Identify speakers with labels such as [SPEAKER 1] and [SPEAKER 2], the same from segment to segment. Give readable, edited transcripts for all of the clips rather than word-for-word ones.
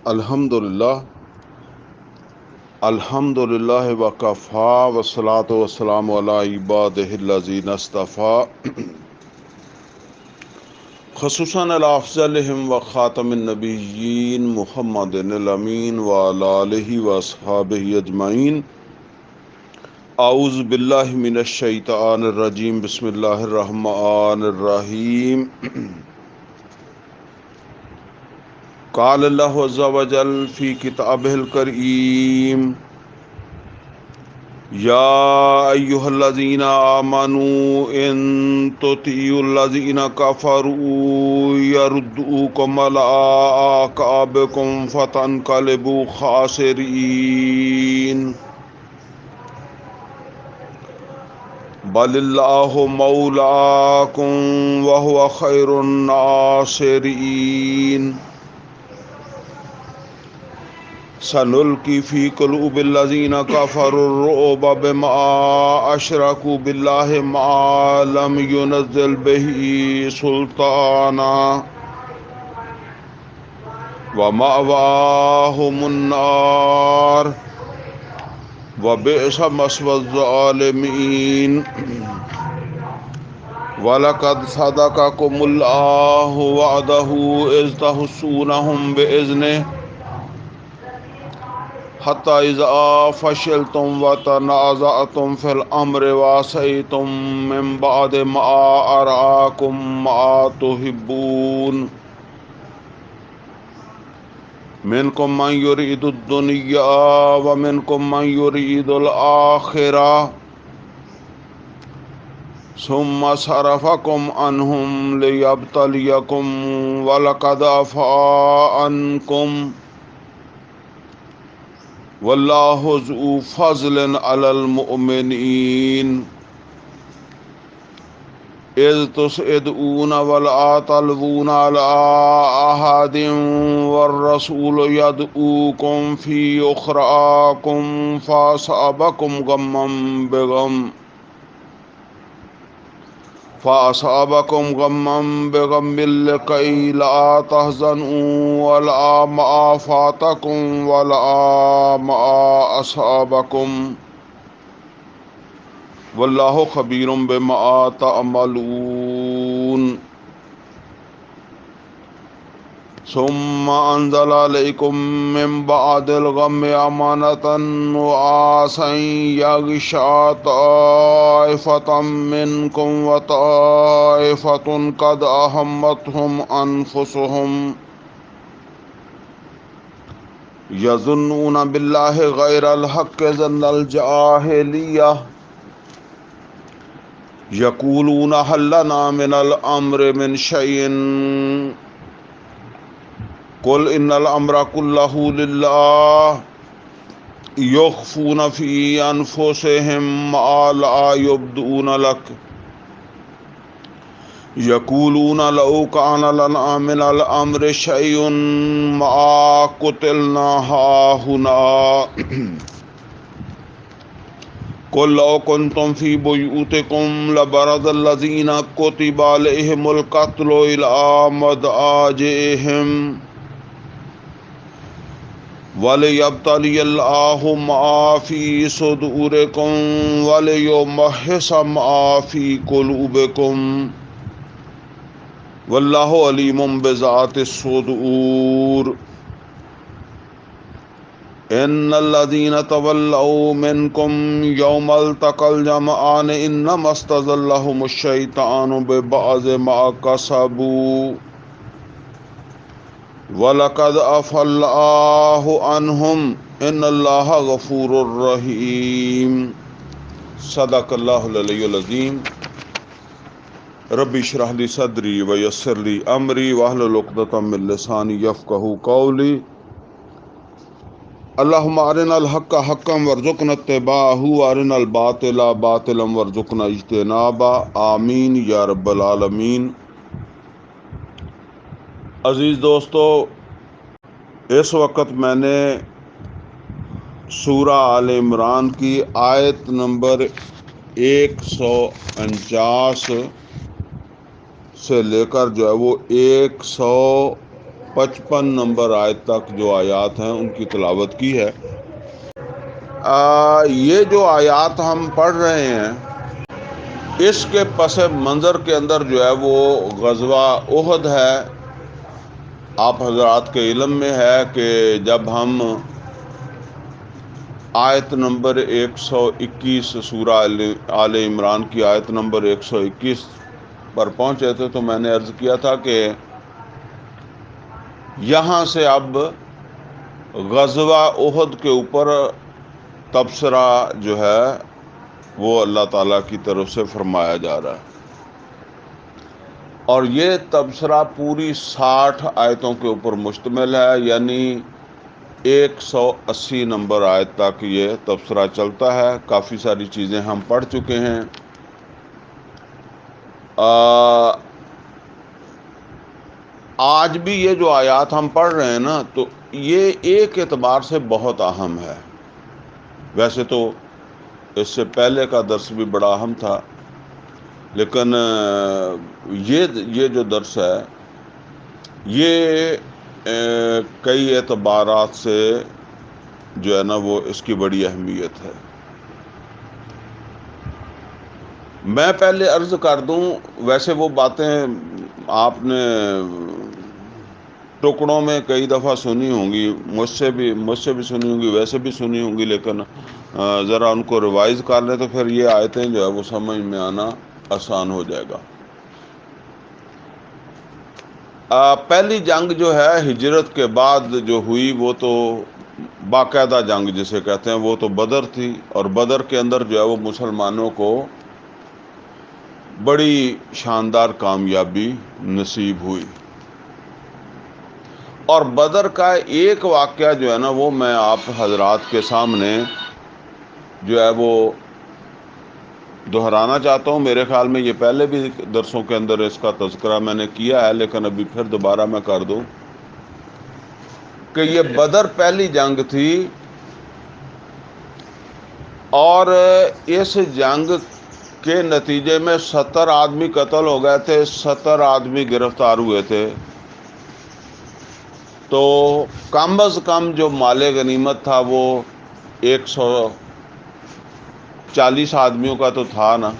[SPEAKER 1] الحمدللہ وکفا والصلاۃ والسلام علی عبادہ الذین اصطفیٰ خصوصاً الافضلہم وخاتم النبیین محمد الامین وعلی آلہ واصحابہ اجمعین. اعوذ باللہ من الشیطان الرجیم. بسم اللہ الرحمن الرحیم. قال اللہ عز وجل فی کتابہ الکریم یا ایہا الذین آمنوا ان تطیعوا الذین کفروا یردوکم علی اعقابکم فتنقلبوا خاسرین بل اللہ مولاکم وہو خیر الناصرین. سنلقی فی قلوب الذین کفروا الرعب بما اشرکوا باللہ ما لم ینزل بہ سلطانا ومأواہم النار وبئس مثوى الظالمین. وَلَقَدْ صَدَقَكُمُ اللَّهُ وَعْدَهُ إِذْ تَحُسُّونَهُم بِإِذْنِهِ حتى إذا فشلتم وتنازعتم في الأمر وعصيتم من بعد ما أراكم ما تحبون منكم من يريد الدنيا ومنكم من يريد الآخرة ثم صرفكم عنهم ليبتليكم ولقد عفا عنكم واللہ ذو فضل علی المؤمنین. اذ تسعدون ولا تلوون علی احد والرسول یدعوکم فی اخراکم فاصابکم غما بغم لکي لا تحزنوا ولا ما فاتكم ولا ما أصابكم والله خبير بما تعملون. ثم أنزل عليكم من بعد الغم أمانة نعاسا يغشى طائفة منكم وطائفة قد أهمتهم أنفسهم يظنون بالله غير الحق ظن الجاهلية يقولون هل لنا من الأمر من شيء قل ان الامر كله لله يخفون في انفسهم ما لا يبدون لك يقولون لو كان لنا من الامر شيء ما قتلنا هاهنا قل لو كنتم في بيوتكم لبرز الذين كتب عليهم القتل الى مضاجعهم وَلِيَبْتَلِيَ اللَّهُ مَا فِي صُدُورِكُمْ وَلِيُمَحِّصَ مَا فِي قُلُوبِكُمْ وَاللَّهُ عَلِيمٌ بِذَاتِ الصُّدُورِ. إِنَّ الَّذِينَ تَوَلَّوْا مِنكُمْ يَوْمَ الْتَقَى الْجَمْعَانِ إِنَّمَا اسْتَزَلَّهُمُ الشَّيْطَانُ بِبَعْضِ مَا كَسَبُوا وَلَقَدْ عَفَا اللَّهُ عَنْهُمْ إِنَّ اللَّهَ غَفُورٌ رَحِيمٌ. صدق اللہ العلی العظیم. ربی اشرح لی صدری ویسر لی امری واحلل عقدۃ من لسانی یفقہوا قولی. اللہم ارنا الحق حقا وارزقنا اتباعہ وارنا الباطل باطلا وارزقنا اجتنابہ. آمین یا رب العالمین. عزیز دوستو، اس وقت میں نے سورہ آل عمران کی آیت نمبر 149 سے لے کر جو ہے وہ 153 55 نمبر آیت تک جو آیات ہیں ان کی تلاوت کی ہے۔ یہ جو آیات ہم پڑھ رہے ہیں اس کے پس منظر کے اندر جو ہے وہ غزوہ احد ہے۔ آپ حضرات کے علم میں ہے کہ جب ہم آیت نمبر 121 سورہ آل عمران کی آیت نمبر 121 پر پہنچے تھے تو میں نے عرض کیا تھا کہ یہاں سے اب غزوہ احد کے اوپر تبصرہ جو ہے وہ اللہ تعالیٰ کی طرف سے فرمایا جا رہا ہے، اور یہ تبصرہ پوری 60 آیتوں کے اوپر مشتمل ہے، یعنی 180 نمبر آیت تک یہ تبصرہ چلتا ہے۔ کافی ساری چیزیں ہم پڑھ چکے ہیں۔ آج بھی یہ جو آیات ہم پڑھ رہے ہیں نا تو یہ ایک اعتبار سے بہت اہم ہے۔ ویسے تو اس سے پہلے کا درس بھی بڑا اہم تھا، لیکن یہ جو درس ہے یہ کئی اعتبارات سے جو ہے نا وہ اس کی بڑی اہمیت ہے۔ میں پہلے عرض کر دوں، ویسے وہ باتیں آپ نے ٹکڑوں میں کئی دفعہ سنی ہوں گی، مجھ سے بھی سنی ہوں گی، ویسے بھی سنی ہوں گی، لیکن ذرا ان کو ریوائز کر لیں تو پھر یہ آیتیں جو ہے وہ سمجھ میں آنا آسان ہو جائے گا۔ پہلی جنگ جو ہے ہجرت کے بعد جو ہوئی وہ تو باقاعدہ جنگ جسے کہتے ہیں وہ تو بدر تھی، اور بدر کے اندر جو ہے وہ مسلمانوں کو بڑی شاندار کامیابی نصیب ہوئی۔ اور بدر کا ایک واقعہ جو ہے نا وہ میں آپ حضرات کے سامنے جو ہے وہ دہرانا چاہتا ہوں۔ میرے خیال میں یہ پہلے بھی درسوں کے اندر اس کا تذکرہ میں نے کیا ہے، لیکن ابھی پھر دوبارہ میں کر دوں کہ یہ بدر پہلی جنگ تھی، اور اس جنگ کے نتیجے میں 70 آدمی قتل ہو گئے تھے، 70 آدمی گرفتار ہوئے تھے۔ تو کم از کم جو مال غنیمت تھا وہ 140 آدمیوں کا تو تھا نا،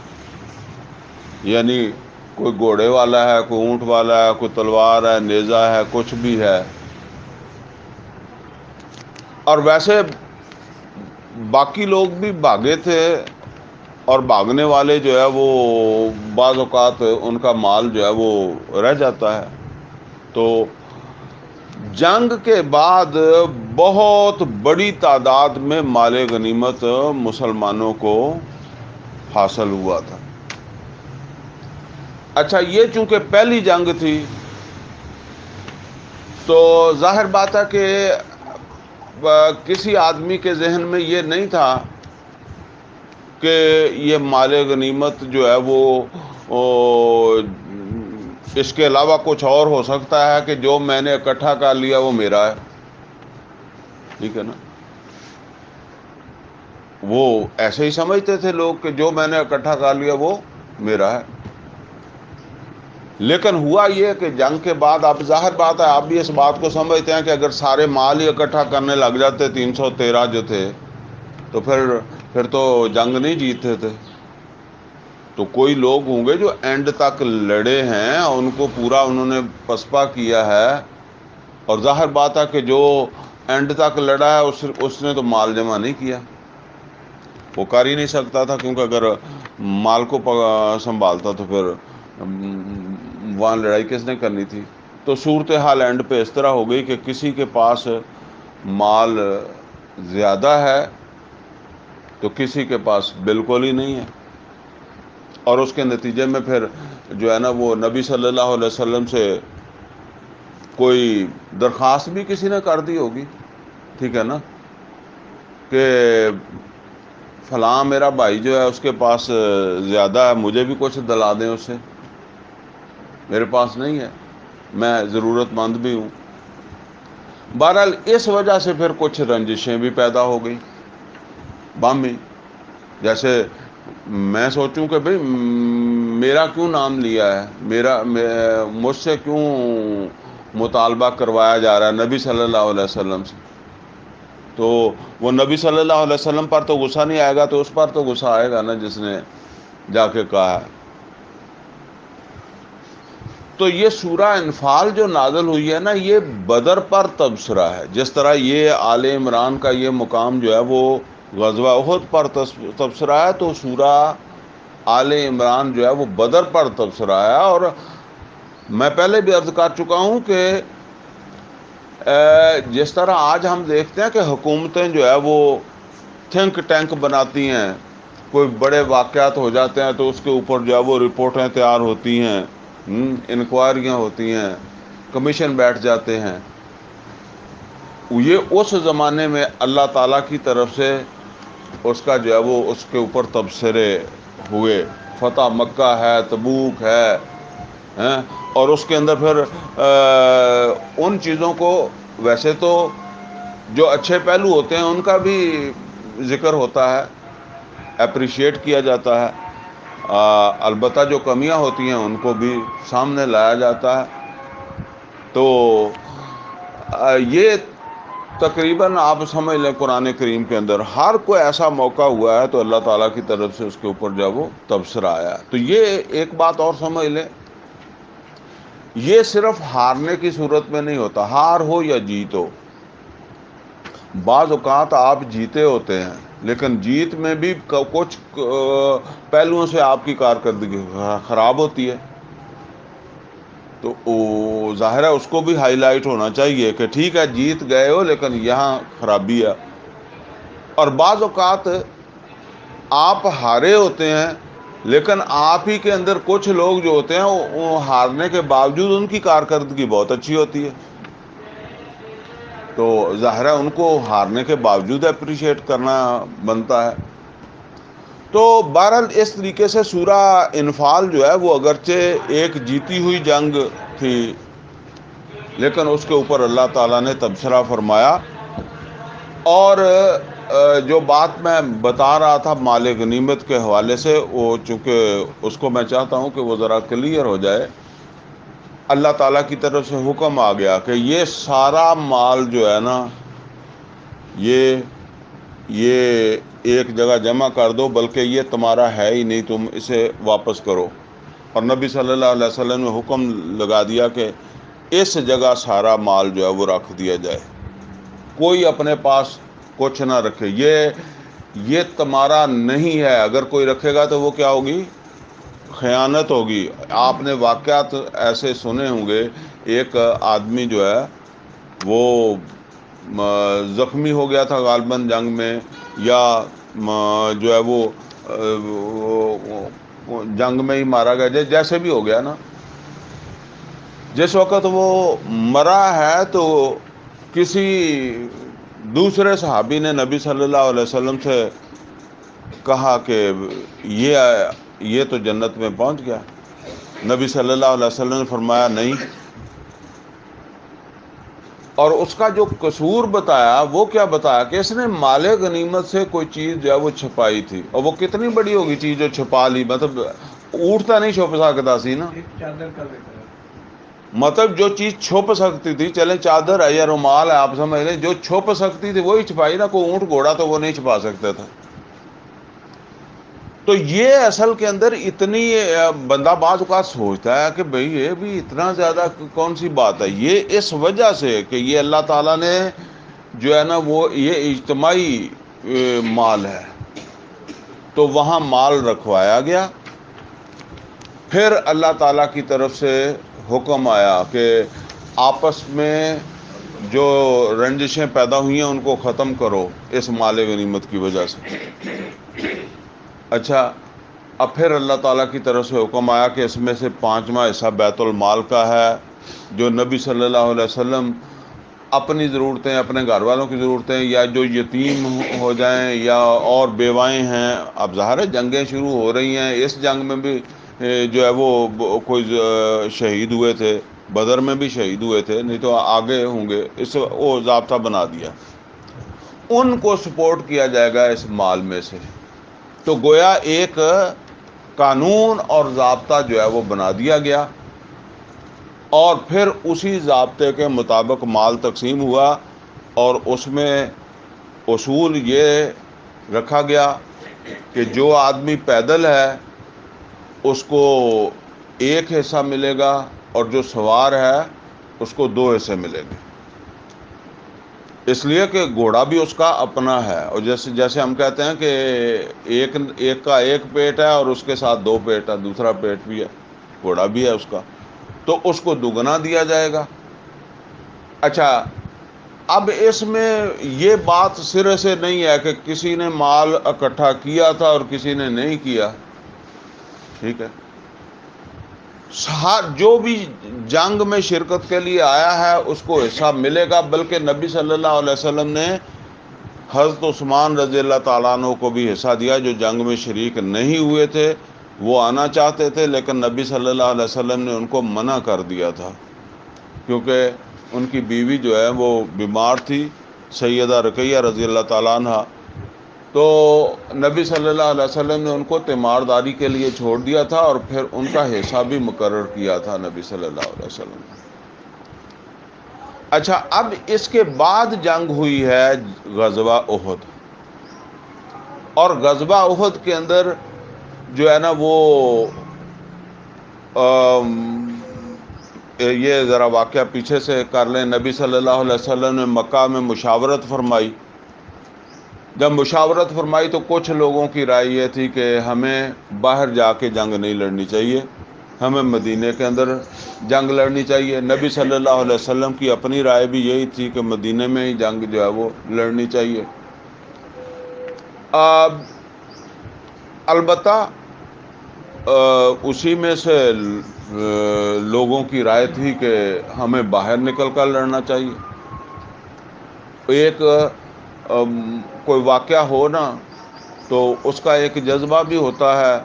[SPEAKER 1] یعنی کوئی گھوڑے والا ہے، کوئی اونٹ والا ہے، کوئی تلوار ہے، نیزہ ہے، کچھ بھی ہے۔ اور ویسے باقی لوگ بھی بھاگے تھے، اور بھاگنے والے جو ہے وہ بعض اوقات ان کا مال جو ہے وہ رہ جاتا ہے۔ تو جنگ کے بعد بہت بڑی تعداد میں مال غنیمت مسلمانوں کو حاصل ہوا تھا۔ اچھا، یہ چونکہ پہلی جنگ تھی تو ظاہر بات ہے کہ کسی آدمی کے ذہن میں یہ نہیں تھا کہ یہ مال غنیمت جو ہے وہ اس کے علاوہ کچھ اور ہو سکتا ہے کہ جو میں نے اکٹھا کر لیا وہ میرا ہے، ٹھیک ہے نا۔ وہ ایسے ہی سمجھتے تھے لوگ کہ جو میں نے اکٹھا کر لیا وہ میرا ہے۔ لیکن ہوا یہ کہ جنگ کے بعد اب ظاہر بات ہے آپ بھی اس بات کو سمجھتے ہیں کہ اگر سارے مال ہی اکٹھا کرنے لگ جاتے 313 جو تھے تو پھر تو جنگ نہیں جیتتے تھے۔ تو کوئی لوگ ہوں گے جو اینڈ تک لڑے ہیں، ان کو پورا انہوں نے پسپا کیا ہے، اور ظاہر بات ہے کہ جو اینڈ تک لڑا ہے اس نے تو مال جمع نہیں کیا، وہ کر ہی نہیں سکتا تھا، کیونکہ اگر مال کو سنبھالتا تو پھر وہاں لڑائی کس نے کرنی تھی۔ تو صورتحال اینڈ پہ اس طرح ہو گئی کہ کسی کے پاس مال زیادہ ہے تو کسی کے پاس بالکل ہی نہیں ہے، اور اس کے نتیجے میں پھر جو ہے نا وہ نبی صلی اللہ علیہ وسلم سے کوئی درخواست بھی کسی نے کر دی ہوگی، ٹھیک ہے نا، کہ فلاں میرا بھائی جو ہے اس کے پاس زیادہ ہے، مجھے بھی کچھ دلا دیں اس سے، میرے پاس نہیں ہے، میں ضرورت مند بھی ہوں۔ بہرحال اس وجہ سے پھر کچھ رنجشیں بھی پیدا ہو گئی باہمی، جیسے میں سوچوں کہ بھئی میرا کیوں نام لیا ہے، مجھ سے کیوں مطالبہ کروایا جا رہا ہے نبی صلی اللہ علیہ وسلم سے، تو وہ نبی صلی اللہ علیہ وسلم پر تو غصہ نہیں آئے گا، تو اس پر تو غصہ آئے گا نا جس نے جا کے کہا ہے۔ تو یہ سورہ انفال جو نازل ہوئی ہے نا، یہ بدر پر تبصرہ ہے، جس طرح یہ آل عمران کا یہ مقام جو ہے وہ غزوہ احد پر تبصرہ ہے، تو سورہ آل عمران جو ہے وہ بدر پر تبصرہ ہے۔ اور میں پہلے بھی عرض کر چکا ہوں کہ جس طرح آج ہم دیکھتے ہیں کہ حکومتیں جو ہے وہ تھنک ٹینک بناتی ہیں، کوئی بڑے واقعات ہو جاتے ہیں تو اس کے اوپر جو ہے وہ رپورٹیں تیار ہوتی ہیں، انکوائریاں ہوتی ہیں، کمیشن بیٹھ جاتے ہیں، یہ اس زمانے میں اللہ تعالیٰ کی طرف سے اس کا جو ہے وہ اس کے اوپر تبصرے ہوئے۔ فتح مکہ ہے، تبوک ہے، اور اس کے اندر پھر ان چیزوں کو ویسے تو جو اچھے پہلو ہوتے ہیں ان کا بھی ذکر ہوتا ہے، اپریشیٹ کیا جاتا ہے، البتہ جو کمیاں ہوتی ہیں ان کو بھی سامنے لایا جاتا ہے۔ تو یہ تقریباً آپ سمجھ لیں قرآن کریم کے اندر ہر کوئی ایسا موقع ہوا ہے تو اللہ تعالیٰ کی طرف سے اس کے اوپر جو ہے وہ تبصرہ آیا ہے۔ تو یہ ایک بات اور سمجھ لیں، یہ صرف ہارنے کی صورت میں نہیں ہوتا، ہار ہو یا جیت ہو۔ بعض اوقات آپ جیتے ہوتے ہیں لیکن جیت میں بھی کچھ پہلوؤں سے آپ کی کارکردگی خراب ہوتی ہے، تو ظاہر ہے اس کو بھی ہائی لائٹ ہونا چاہیے کہ ٹھیک ہے جیت گئے ہو لیکن یہاں خرابی ہے۔ اور بعض اوقات آپ ہارے ہوتے ہیں لیکن آپ ہی کے اندر کچھ لوگ جو ہوتے ہیں وہ ہارنے کے باوجود ان کی کارکردگی بہت اچھی ہوتی ہے، تو ظاہر ہے ان کو ہارنے کے باوجود اپریشیٹ کرنا بنتا ہے۔ تو بہرحال اس طریقے سے سورہ انفال جو ہے وہ اگرچہ ایک جیتی ہوئی جنگ تھی لیکن اس کے اوپر اللہ تعالیٰ نے تبصرہ فرمایا۔ اور جو بات میں بتا رہا تھا مال غنیمت کے حوالے سے، وہ چونکہ اس کو میں چاہتا ہوں کہ وہ ذرا کلیئر ہو جائے، اللہ تعالیٰ کی طرف سے حکم آ گیا کہ یہ سارا مال جو ہے نا یہ ایک جگہ جمع کر دو، بلکہ یہ تمہارا ہے ہی نہیں، تم اسے واپس کرو۔ اور نبی صلی اللہ علیہ وسلم نے حکم لگا دیا کہ اس جگہ سارا مال جو ہے وہ رکھ دیا جائے، کوئی اپنے پاس کچھ نہ رکھے، یہ تمہارا نہیں ہے۔ اگر کوئی رکھے گا تو وہ کیا ہوگی؟ خیانت ہوگی۔ آپ نے واقعات ایسے سنے ہوں گے، ایک آدمی جو ہے وہ زخمی ہو گیا تھا غالباً جنگ میں، یا جو ہے وہ جنگ میں ہی مارا گیا، جیسے بھی ہو گیا نا، جس وقت وہ مرا ہے تو کسی دوسرے صحابی نے نبی صلی اللہ علیہ وسلم سے کہا کہ یہ تو جنت میں پہنچ گیا۔ نبی صلی اللہ علیہ وسلم نے فرمایا نہیں، اور اس کا جو قصور بتایا وہ کیا بتایا کہ اس نے مال غنیمت سے کوئی چیز جو ہے وہ چھپائی تھی، اور وہ کتنی بڑی ہوگی چیز جو چھپا لی، مطلب اٹھتا نہیں چھپ سکتا سی نا، مطلب جو چیز چھپ سکتی تھی، چلیں چادر ہے یا رومال ہے، آپ سمجھ لیں جو چھپ سکتی تھی وہی چھپائی نا، کوئی اونٹ گھوڑا تو وہ نہیں چھپا سکتا تھا۔ تو یہ اصل کے اندر اتنی بندہ بعض اوقات سوچتا ہے کہ بھئی یہ بھی اتنا زیادہ کون سی بات ہے، یہ اس وجہ سے کہ یہ اللہ تعالیٰ نے جو ہے نا وہ یہ اجتماعی مال ہے، تو وہاں مال رکھوایا گیا۔ پھر اللہ تعالیٰ کی طرف سے حکم آیا کہ آپس میں جو رنجشیں پیدا ہوئی ہیں ان کو ختم کرو اس مال غنیمت کی وجہ سے۔ اچھا، اب پھر اللہ تعالیٰ کی طرف سے حکم آیا کہ اس میں سے 5واں حصہ بیت المال کا ہے، جو نبی صلی اللہ علیہ وسلم اپنی ضرورتیں، اپنے گھر والوں کی ضرورتیں، یا جو یتیم ہو جائیں یا اور بیوائیں ہیں۔ اب ظاہر ہے جنگیں شروع ہو رہی ہیں، اس جنگ میں بھی جو ہے وہ کوئی شہید ہوئے تھے، بدر میں بھی شہید ہوئے تھے، نہیں تو آگے ہوں گے، اس وہ ضابطہ بنا دیا، ان کو سپورٹ کیا جائے گا اس مال میں سے۔ تو گویا ایک قانون اور ضابطہ جو ہے وہ بنا دیا گیا۔ اور پھر اسی ضابطے کے مطابق مال تقسیم ہوا، اور اس میں اصول یہ رکھا گیا کہ جو آدمی پیدل ہے اس کو ایک حصہ ملے گا، اور جو سوار ہے اس کو 2 حصے ملیں گے، اس لیے کہ گھوڑا بھی اس کا اپنا ہے۔ اور جیسے ہم کہتے ہیں کہ ایک کا ایک پیٹ ہے اور اس کے ساتھ 2 پیٹ ہے، دوسرا پیٹ بھی ہے، گھوڑا بھی ہے اس کا، تو اس کو دگنا دیا جائے گا۔ اچھا، اب اس میں یہ بات سرے سے نہیں ہے کہ کسی نے مال اکٹھا کیا تھا اور کسی نے نہیں کیا، ٹھیک ہے، جو بھی جنگ میں شرکت کے لیے آیا ہے اس کو حصہ ملے گا، بلکہ نبی صلی اللہ علیہ وسلم نے حضرت عثمان رضی اللہ تعالیٰ عنہ کو بھی حصہ دیا، جو جنگ میں شریک نہیں ہوئے تھے، وہ آنا چاہتے تھے لیکن نبی صلی اللہ علیہ وسلم نے ان کو منع کر دیا تھا، کیونکہ ان کی بیوی جو ہے وہ بیمار تھی، سیدہ رقیہ رضی اللہ تعالیٰ عنہ، تو نبی صلی اللہ علیہ وسلم نے ان کو تیمارداری کے لیے چھوڑ دیا تھا، اور پھر ان کا حصہ بھی مقرر کیا تھا نبی صلی اللہ علیہ وسلم نے۔ اچھا، اب اس کے بعد جنگ ہوئی ہے غزوہ احد، اور غزوہ احد کے اندر جو ہے نا وہ یہ ذرا واقعہ پیچھے سے کر لیں۔ نبی صلی اللہ علیہ وسلم نے مکہ میں مشاورت فرمائی۔ جب مشاورت فرمائی تو کچھ لوگوں کی رائے یہ تھی کہ ہمیں باہر جا کے جنگ نہیں لڑنی چاہیے، ہمیں مدینے کے اندر جنگ لڑنی چاہیے۔ نبی صلی اللہ علیہ وسلم کی اپنی رائے بھی یہی تھی کہ مدینے میں ہی جنگ جو ہے وہ لڑنی چاہیے۔ البتہ اسی میں سے لوگوں کی رائے تھی کہ ہمیں باہر نکل کر لڑنا چاہیے۔ ایک کوئی واقعہ ہو نا تو اس کا ایک جذبہ بھی ہوتا ہے۔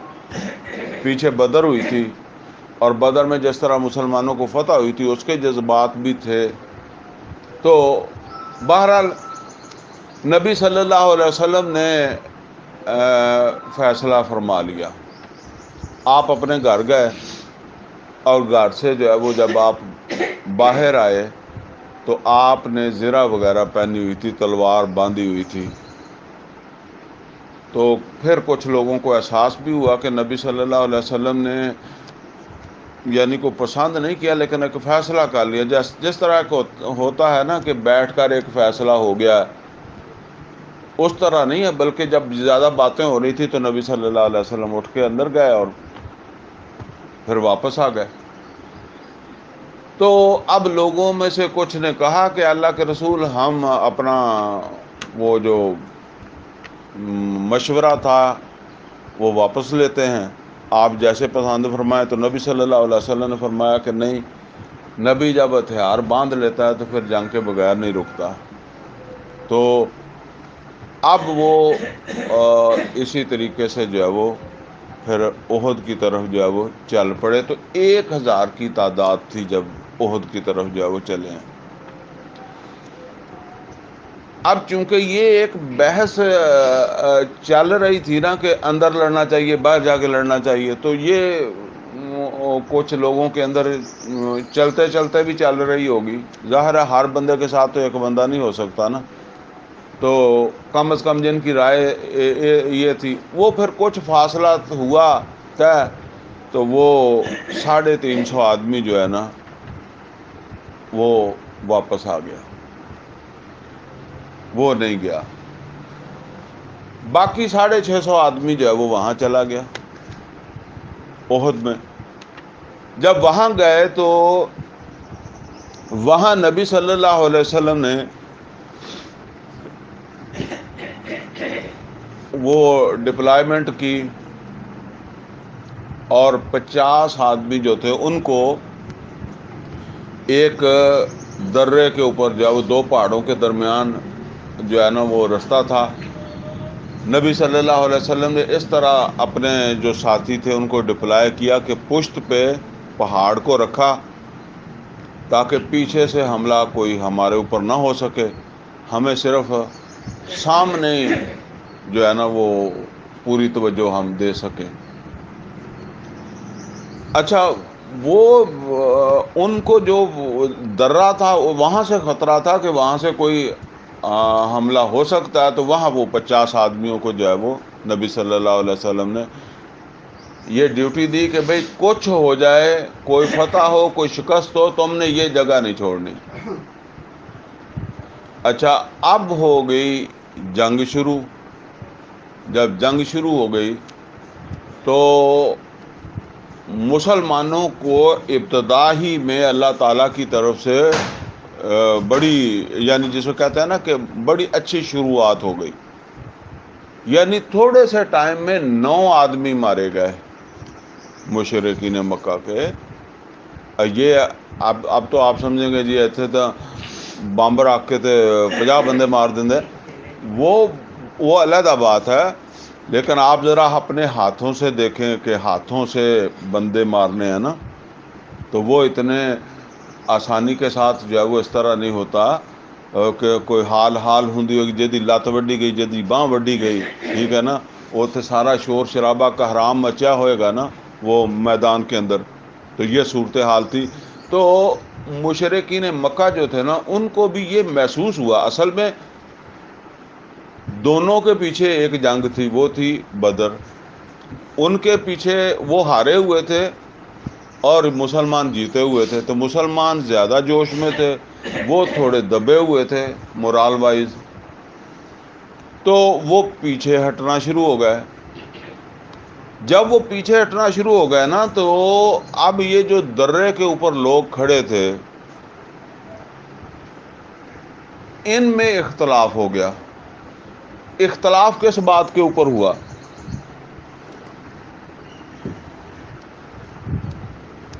[SPEAKER 1] پیچھے بدر ہوئی تھی، اور بدر میں جس طرح مسلمانوں کو فتح ہوئی تھی اس کے جذبات بھی تھے، تو بہرحال نبی صلی اللہ علیہ وسلم نے فیصلہ فرما لیا۔ آپ اپنے گھر گئے، اور گھر سے جو ہے وہ جب آپ باہر آئے تو آپ نے زرہ وغیرہ پہنی ہوئی تھی، تلوار باندھی ہوئی تھی، تو پھر کچھ لوگوں کو احساس بھی ہوا کہ نبی صلی اللہ علیہ وسلم نے یعنی کو پسند نہیں کیا لیکن ایک فیصلہ کر لیا، جس طرح ہوتا ہے نا کہ بیٹھ کر ایک فیصلہ ہو گیا، اس طرح نہیں ہے، بلکہ جب زیادہ باتیں ہو رہی تھی تو نبی صلی اللہ علیہ وسلم اٹھ کے اندر گئے اور پھر واپس آ گئے۔ تو اب لوگوں میں سے کچھ نے کہا کہ اللہ کے رسول، ہم اپنا وہ جو مشورہ تھا وہ واپس لیتے ہیں، آپ جیسے پسند فرمائیں۔ تو نبی صلی اللہ علیہ وسلم نے فرمایا کہ نہیں، نبی جب ہتھیار باندھ لیتا ہے تو پھر جنگ کے بغیر نہیں رکتا۔ تو اب وہ اسی طریقے سے جو ہے وہ پھر احد کی طرف جو ہے وہ چل پڑے۔ تو 1000 کی تعداد تھی جب احد کی طرف جو ہے وہ چلے ہیں۔ اب چونکہ یہ ایک بحث چل رہی تھی نا کہ اندر لڑنا چاہیے باہر جا کے لڑنا چاہیے، تو یہ کچھ لوگوں کے اندر چلتے چلتے بھی چل رہی ہوگی۔ ظاہر ہے ہر بندے کے ساتھ تو ایک بندہ نہیں ہو سکتا نا، تو کم از کم جن کی رائے یہ تھی، وہ پھر کچھ فاصلہ ہوا طے، تو وہ 350 آدمی جو ہے نا وہ واپس آ گیا، وہ نہیں گیا۔ باقی 650 آدمی جو ہے وہ وہاں چلا گیا احد میں۔ جب وہاں گئے تو وہاں نبی صلی اللہ علیہ وسلم نے وہ ڈپلائمنٹ کی، اور 50 آدمی جو تھے ان کو ایک درے کے اوپر جو ہے وہ 2 پہاڑوں کے درمیان جو ہے نا وہ رستہ تھا، نبی صلی اللہ علیہ وسلم نے اس طرح اپنے جو ساتھی تھے ان کو ڈپلائی کیا کہ پشت پہ پہاڑ کو رکھا تاکہ پیچھے سے حملہ کوئی ہمارے اوپر نہ ہو سکے، ہمیں صرف سامنے جو ہے نا وہ پوری توجہ ہم دے سکیں۔ اچھا، وہ ان کو جو درہ تھا وہاں سے خطرہ تھا کہ وہاں سے کوئی حملہ ہو سکتا ہے، تو وہاں وہ 50 آدمیوں کو جو ہے وہ نبی صلی اللہ علیہ وسلم نے یہ ڈیوٹی دی کہ بھئی کچھ ہو جائے، کوئی فتح ہو، کوئی شکست ہو، تم نے یہ جگہ نہیں چھوڑنی۔ اچھا، اب ہو گئی جنگ شروع۔ جب جنگ شروع ہو گئی تو مسلمانوں کو ابتدا ہی میں اللہ تعالیٰ کی طرف سے بڑی، یعنی جس کو کہتے ہیں نا کہ بڑی اچھی شروعات ہو گئی۔ یعنی تھوڑے سے ٹائم میں 9 آدمی مارے گئے مشرکین مکہ کے۔ یہ اب تو آپ سمجھیں گے جی ایسے تو بمب رکھ کے تے 50 بندے مار دیں، وہ علیحدہ بات ہے، لیکن آپ ذرا اپنے ہاتھوں سے دیکھیں کہ ہاتھوں سے بندے مارنے ہیں نا، تو وہ اتنے آسانی کے ساتھ جو ہے وہ اس طرح نہیں ہوتا کہ کوئی حال ہوندی ہوگی جدی لت وڈی گئی، جدی باں وڈی گئی، ٹھیک ہے نا، وہ تو سارا شور شرابہ کا حرام مچا ہوئے گا نا وہ میدان کے اندر۔ تو یہ صورتحال تھی۔ تو مشرکین مکہ جو تھے نا، ان کو بھی یہ محسوس ہوا، اصل میں دونوں کے پیچھے ایک جنگ تھی، وہ تھی بدر۔ ان کے پیچھے وہ ہارے ہوئے تھے اور مسلمان جیتے ہوئے تھے، تو مسلمان زیادہ جوش میں تھے، وہ تھوڑے دبے ہوئے تھے مورال وائز، تو وہ پیچھے ہٹنا شروع ہو گئے۔ جب وہ پیچھے ہٹنا شروع ہو گئے نا، تو اب یہ جو درے کے اوپر لوگ کھڑے تھے ان میں اختلاف ہو گیا۔ اختلاف کس بات کے اوپر ہوا؟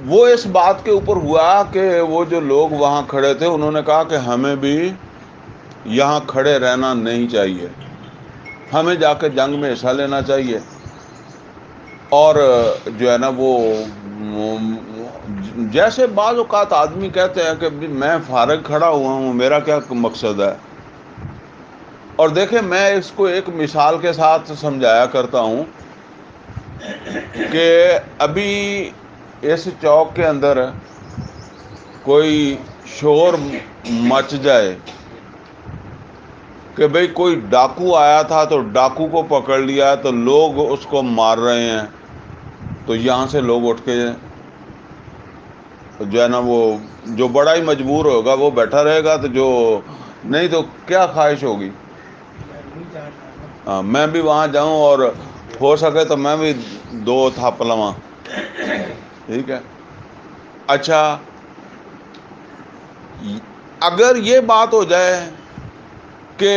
[SPEAKER 1] وہ اس بات کے اوپر ہوا کہ وہ جو لوگ وہاں کھڑے تھے انہوں نے کہا کہ ہمیں بھی یہاں کھڑے رہنا نہیں چاہیے، ہمیں جا کے جنگ میں حصہ لینا چاہیے۔ اور جو ہے نا وہ جیسے بعض اوقات آدمی کہتے ہیں کہ میں فارغ کھڑا ہوا ہوں، میرا کیا مقصد ہے۔ اور دیکھیں، میں اس کو ایک مثال کے ساتھ سمجھایا کرتا ہوں کہ ابھی اس چوک کے اندر کوئی شور مچ جائے کہ بھئی کوئی ڈاکو آیا تھا تو ڈاکو کو پکڑ لیا، تو لوگ اس کو مار رہے ہیں، تو یہاں سے لوگ اٹھ کے جو ہے نا وہ جو بڑا ہی مجبور ہوگا وہ بیٹھا رہے گا، تو جو نہیں تو کیا خواہش ہوگی؟ میں بھی وہاں جاؤں اور ہو سکے تو میں بھی 2 تھپ لواں، ٹھیک ہے۔ اچھا، اگر یہ بات ہو جائے کہ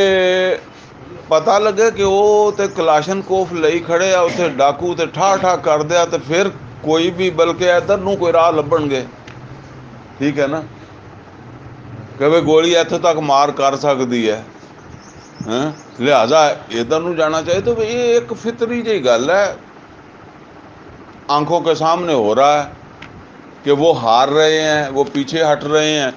[SPEAKER 1] پتہ لگے کہ وہ تے کلاشن کوف لئی کھڑے آ اتنے ڈاکو تے ٹھا کر دیا، تو پھر کوئی بھی بلکہ ادھر نو کوئی راہ لبن گے، ٹھیک ہے نا، کہ بھئی گولی ایتھے تک مار کر سکتی ہے، لہذا ادھر نو جانا چاہیے۔ تو یہ ایک فطری جی گل ہے، آنکھوں کے سامنے ہو رہا ہے کہ وہ ہار رہے ہیں، وہ پیچھے ہٹ رہے ہیں۔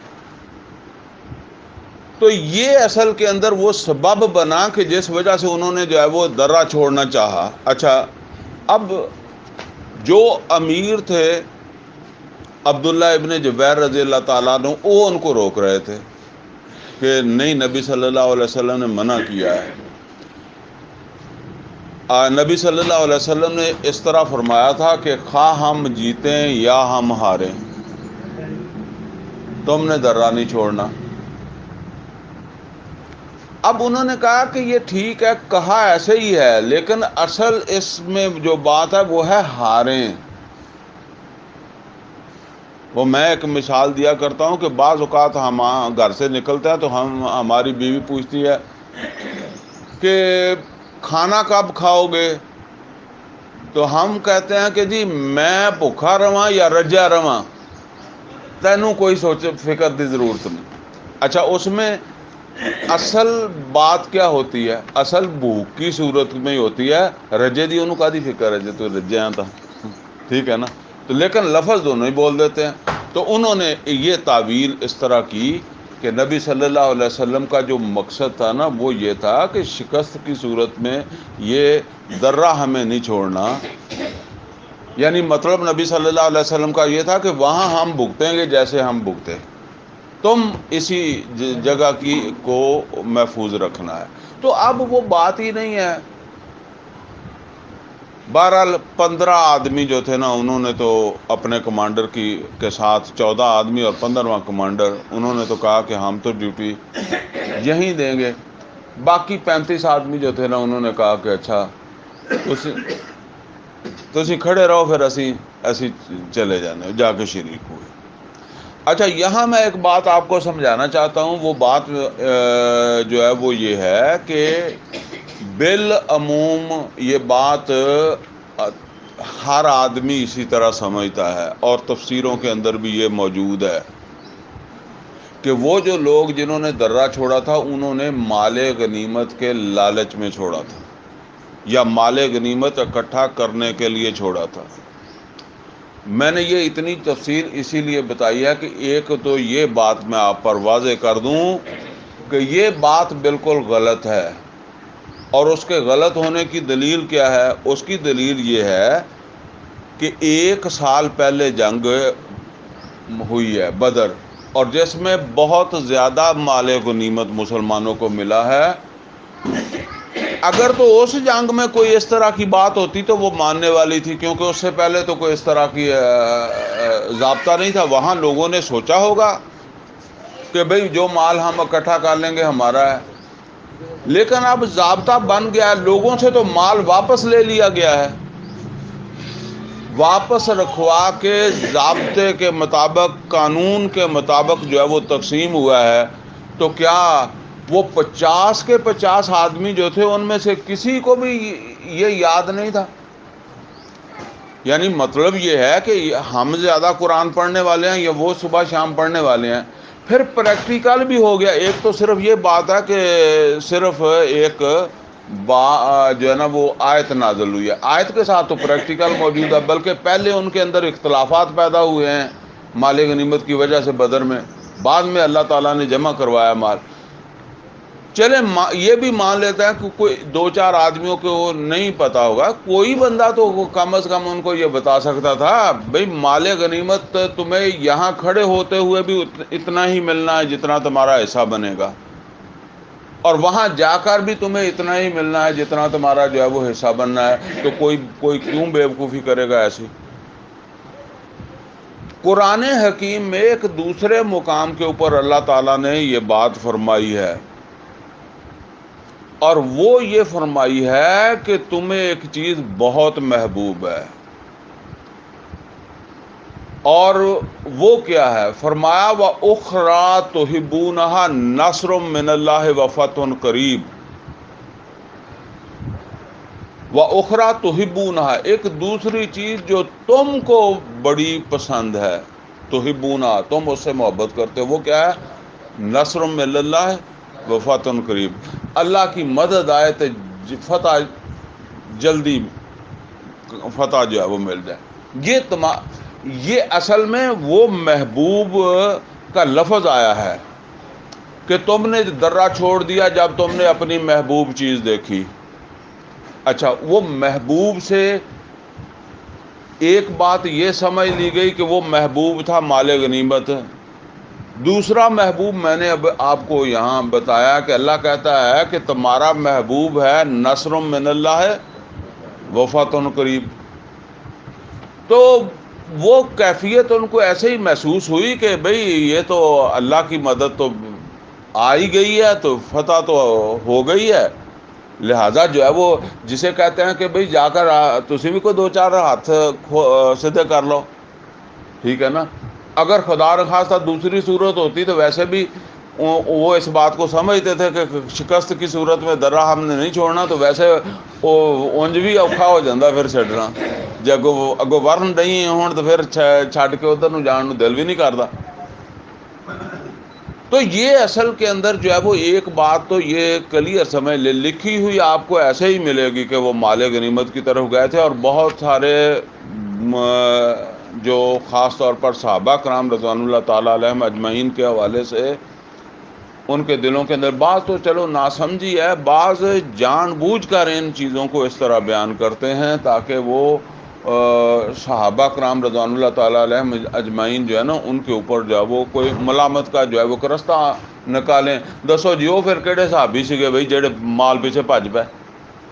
[SPEAKER 1] تو یہ اصل کے اندر وہ سبب بنا کہ جس وجہ سے انہوں نے جو ہے وہ درہ چھوڑنا چاہا۔ اچھا، اب جو امیر تھے عبداللہ ابن جبیر رضی اللہ تعالیٰ عنہ، وہ ان کو روک رہے تھے کہ نہیں، نبی صلی اللہ علیہ وسلم نے منع کیا ہے۔ نبی صلی اللہ علیہ وسلم نے اس طرح فرمایا تھا کہ خواہ ہم جیتیں یا ہم ہاریں، تم نے درہ نہیں چھوڑنا۔ اب انہوں نے کہا کہ یہ ٹھیک ہے، کہا ایسے ہی ہے، لیکن اصل اس میں جو بات ہے وہ ہے ہاریں۔ وہ میں ایک مثال دیا کرتا ہوں کہ بعض اوقات ہم گھر سے نکلتے ہیں تو ہماری بیوی پوچھتی ہے کہ کھانا کب کھاؤ گے؟ تو ہم کہتے ہیں کہ جی میں بھوکا رواں یا رجا رواں، تینوں کوئی سوچ فکر دی ضرورت نہیں۔ اچھا، اس میں اصل بات کیا ہوتی ہے؟ اصل بھوک کی صورت میں ہی ہوتی ہے، رجے دی انہوں کا دی فکر ہے، جو تو رجے ہیں تھا، ٹھیک ہے نا، تو لیکن لفظ دونوں ہی بول دیتے ہیں۔ تو انہوں نے یہ تعویل اس طرح کی کہ نبی صلی اللہ علیہ وسلم کا جو مقصد تھا نا وہ یہ تھا کہ شکست کی صورت میں یہ درہ ہمیں نہیں چھوڑنا، یعنی مطلب نبی صلی اللہ علیہ وسلم کا یہ تھا کہ وہاں ہم بھگتیں گے جیسے ہم بھگتے، تم اسی جگہ کی کو محفوظ رکھنا ہے۔ تو اب وہ بات ہی نہیں ہے۔ بہرحال 15 آدمی جو تھے نا، انہوں نے تو اپنے کمانڈر کے ساتھ 14 آدمی اور 15واں کمانڈر، انہوں نے تو کہا کہ ہم تو ڈیوٹی یہیں دیں گے۔ باقی 35 آدمی جو تھے نا، انہوں نے کہا کہ اچھا تسی کھڑے رہو، پھر ایسی چلے جانے، جا کے شریک ہوئے۔ اچھا، یہاں میں ایک بات آپ کو سمجھانا چاہتا ہوں۔ وہ بات جو ہے وہ یہ ہے کہ بالعموم یہ بات ہر آدمی اسی طرح سمجھتا ہے، اور تفسیروں کے اندر بھی یہ موجود ہے کہ وہ جو لوگ جنہوں نے درہ چھوڑا تھا، انہوں نے مال غنیمت کے لالچ میں چھوڑا تھا، یا مال غنیمت اکٹھا کرنے کے لیے چھوڑا تھا۔ میں نے یہ اتنی تفصیل اسی لیے بتائی ہے کہ ایک تو یہ بات میں آپ پر واضح کر دوں کہ یہ بات بالکل غلط ہے، اور اس کے غلط ہونے کی دلیل کیا ہے؟ اس کی دلیل یہ ہے کہ 1 سال پہلے جنگ ہوئی ہے بدر، اور جس میں بہت زیادہ مال غنیمت مسلمانوں کو ملا ہے۔ اگر تو اس جنگ میں کوئی اس طرح کی بات ہوتی تو وہ ماننے والی تھی، کیونکہ اس سے پہلے تو کوئی اس طرح کی ضابطہ نہیں تھا۔ وہاں لوگوں نے سوچا ہوگا کہ بھئی جو مال ہم اکٹھا کر لیں گے ہمارا ہے، لیکن اب ضابطہ بن گیا ہے، لوگوں سے تو مال واپس لے لیا گیا ہے، واپس رکھوا کے ضابطے کے مطابق، قانون کے مطابق جو ہے وہ تقسیم ہوا ہے۔ تو کیا وہ 50 کے 50 آدمی جو تھے، ان میں سے کسی کو بھی یہ یاد نہیں تھا؟ یعنی مطلب یہ ہے کہ ہم زیادہ قرآن پڑھنے والے ہیں یا وہ صبح شام پڑھنے والے ہیں؟ پھر پریکٹیکل بھی ہو گیا۔ ایک تو صرف یہ بات ہے کہ صرف ایک جو ہے نا وہ آیت نازل ہوئی ہے، آیت کے ساتھ تو پریکٹیکل موجود ہے، بلکہ پہلے ان کے اندر اختلافات پیدا ہوئے ہیں مال غنیمت کی وجہ سے بدر میں، بعد میں اللہ تعالیٰ نے جمع کروایا مال۔ چلے یہ بھی مان لیتے ہیں کہ کوئی 2-4 آدمیوں کو نہیں پتا ہوگا، کوئی بندہ تو کم از کم ان کو یہ بتا سکتا تھا بھئی مال غنیمت تمہیں یہاں کھڑے ہوتے ہوئے بھی اتنا ہی ملنا ہے جتنا تمہارا حصہ بنے گا، اور وہاں جا کر بھی تمہیں اتنا ہی ملنا ہے جتنا تمہارا جو ہے وہ حصہ بننا ہے۔ تو کوئی کیوں بیوقوفی کرے گا ایسی؟ قرآن حکیم میں ایک دوسرے مقام کے اوپر اللہ تعالیٰ نے یہ بات فرمائی ہے، اور وہ یہ فرمائی ہے کہ تمہیں ایک چیز بہت محبوب ہے، اور وہ کیا ہے؟ فرمایا وَأُخْرَىٰ تُحِبُّونَهَا نَصْرٌ مِّنَ اللَّهِ وَفَتْحٌ قَرِیب۔ وَأُخْرَىٰ تُحِبُّونَهَا، ایک دوسری چیز جو تم کو بڑی پسند ہے، تحبونها، تم اس سے محبت کرتے ہو، وہ کیا ہے؟ نصر من اللہ وفتح قریب، اللہ کی مدد آئے تو فتح جلدی، فتح جو ہے وہ مل جائے۔ یہ اصل میں وہ محبوب کا لفظ آیا ہے کہ تم نے درہ چھوڑ دیا جب تم نے اپنی محبوب چیز دیکھی۔ اچھا، وہ محبوب سے ایک بات یہ سمجھ لی گئی کہ وہ محبوب تھا مال غنیمت۔ دوسرا محبوب میں نے اب آپ کو یہاں بتایا کہ اللہ کہتا ہے کہ تمہارا محبوب ہے نصر من اللہ وفتح قریب۔ تو وہ کیفیت ان کو ایسے ہی محسوس ہوئی کہ بھئی یہ تو اللہ کی مدد تو آ ہی گئی ہے، تو فتح تو ہو گئی ہے، لہذا جو ہے وہ جسے کہتے ہیں کہ بھئی جا کر تسی بھی کوئی 2-4 ہاتھ سدھے کر لو، ٹھیک ہے نا۔ اگر خدا نخواستہ دوسری صورت ہوتی تو ویسے بھی وہ اس بات کو سمجھتے تھے کہ شکست کی صورت میں درہ ہم نے نہیں چھوڑنا، تو ویسے اونج بھی اوکھا ہو جاتا پھر چھڈنا، جب اگو ورن نہیں ہون تو پھر چھڈ کے ادھر نو جان نو دل بھی نہیں کرتا۔ تو یہ اصل کے اندر جو ہے وہ ایک بات تو یہ کلیئر سمجھ لے، لکھی ہوئی آپ کو ایسے ہی ملے گی کہ وہ مال غنیمت کی طرف گئے تھے، اور بہت سارے جو خاص طور پر صحابہ کرام رضوان اللہ تعالیٰ علیہم اجمعین کے حوالے سے ان کے دلوں کے اندر، بعض تو چلو ناسمجھی ہے، بعض جان بوجھ کر ان چیزوں کو اس طرح بیان کرتے ہیں تاکہ وہ صحابہ کرام رضوان اللہ تعالیٰ علیہم اجمعین جو ہے نا ان کے اوپر جو ہے وہ کوئی ملامت کا جو ہے وہ کرستہ نکالیں. دسو جی وہ پھر کہڑے صحابی سکے بھائی جڑے مال پیچھے بھج پے,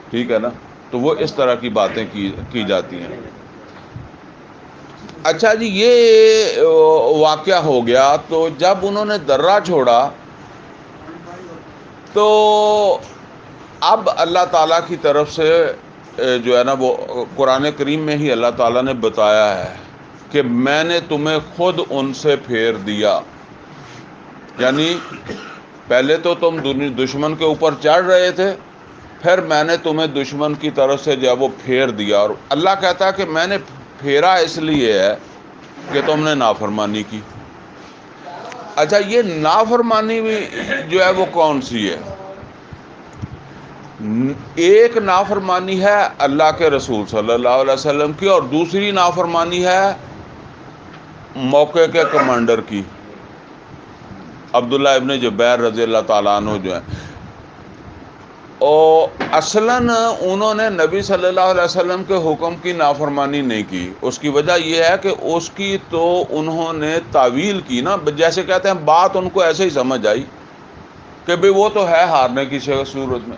[SPEAKER 1] ٹھیک ہے نا. تو وہ اس طرح کی باتیں کی جاتی ہیں. اچھا جی یہ واقعہ ہو گیا. تو جب انہوں نے درہ چھوڑا تو اب اللہ تعالیٰ کی طرف سے جو ہے نا وہ قرآن کریم میں ہی اللہ تعالیٰ نے بتایا ہے کہ میں نے تمہیں خود ان سے پھیر دیا. یعنی پہلے تو تم دشمن کے اوپر چڑھ رہے تھے, پھر میں نے تمہیں دشمن کی طرف سے جو ہے وہ پھیر دیا. اور اللہ کہتا ہے کہ میں نے پھیرا اس لیے ہے کہ تم نے نافرمانی کی. اچھا یہ نافرمانی بھی جو ہے وہ کون سی ہے؟ ایک نافرمانی ہے اللہ کے رسول صلی اللہ علیہ وسلم کی, اور دوسری نافرمانی ہے موقع کے کمانڈر کی, عبداللہ ابن جبیر رضی اللہ تعالیٰ عنہ جو ہیں. اور اصلاً انہوں نے نبی صلی اللہ علیہ وسلم کے حکم کی نافرمانی نہیں کی. اس کی وجہ یہ ہے کہ اس کی تو انہوں نے تعویل کی نا, جیسے کہتے ہیں بات ان کو ایسے ہی سمجھ آئی کہ بھئی وہ تو ہے ہارنے کی صورت میں.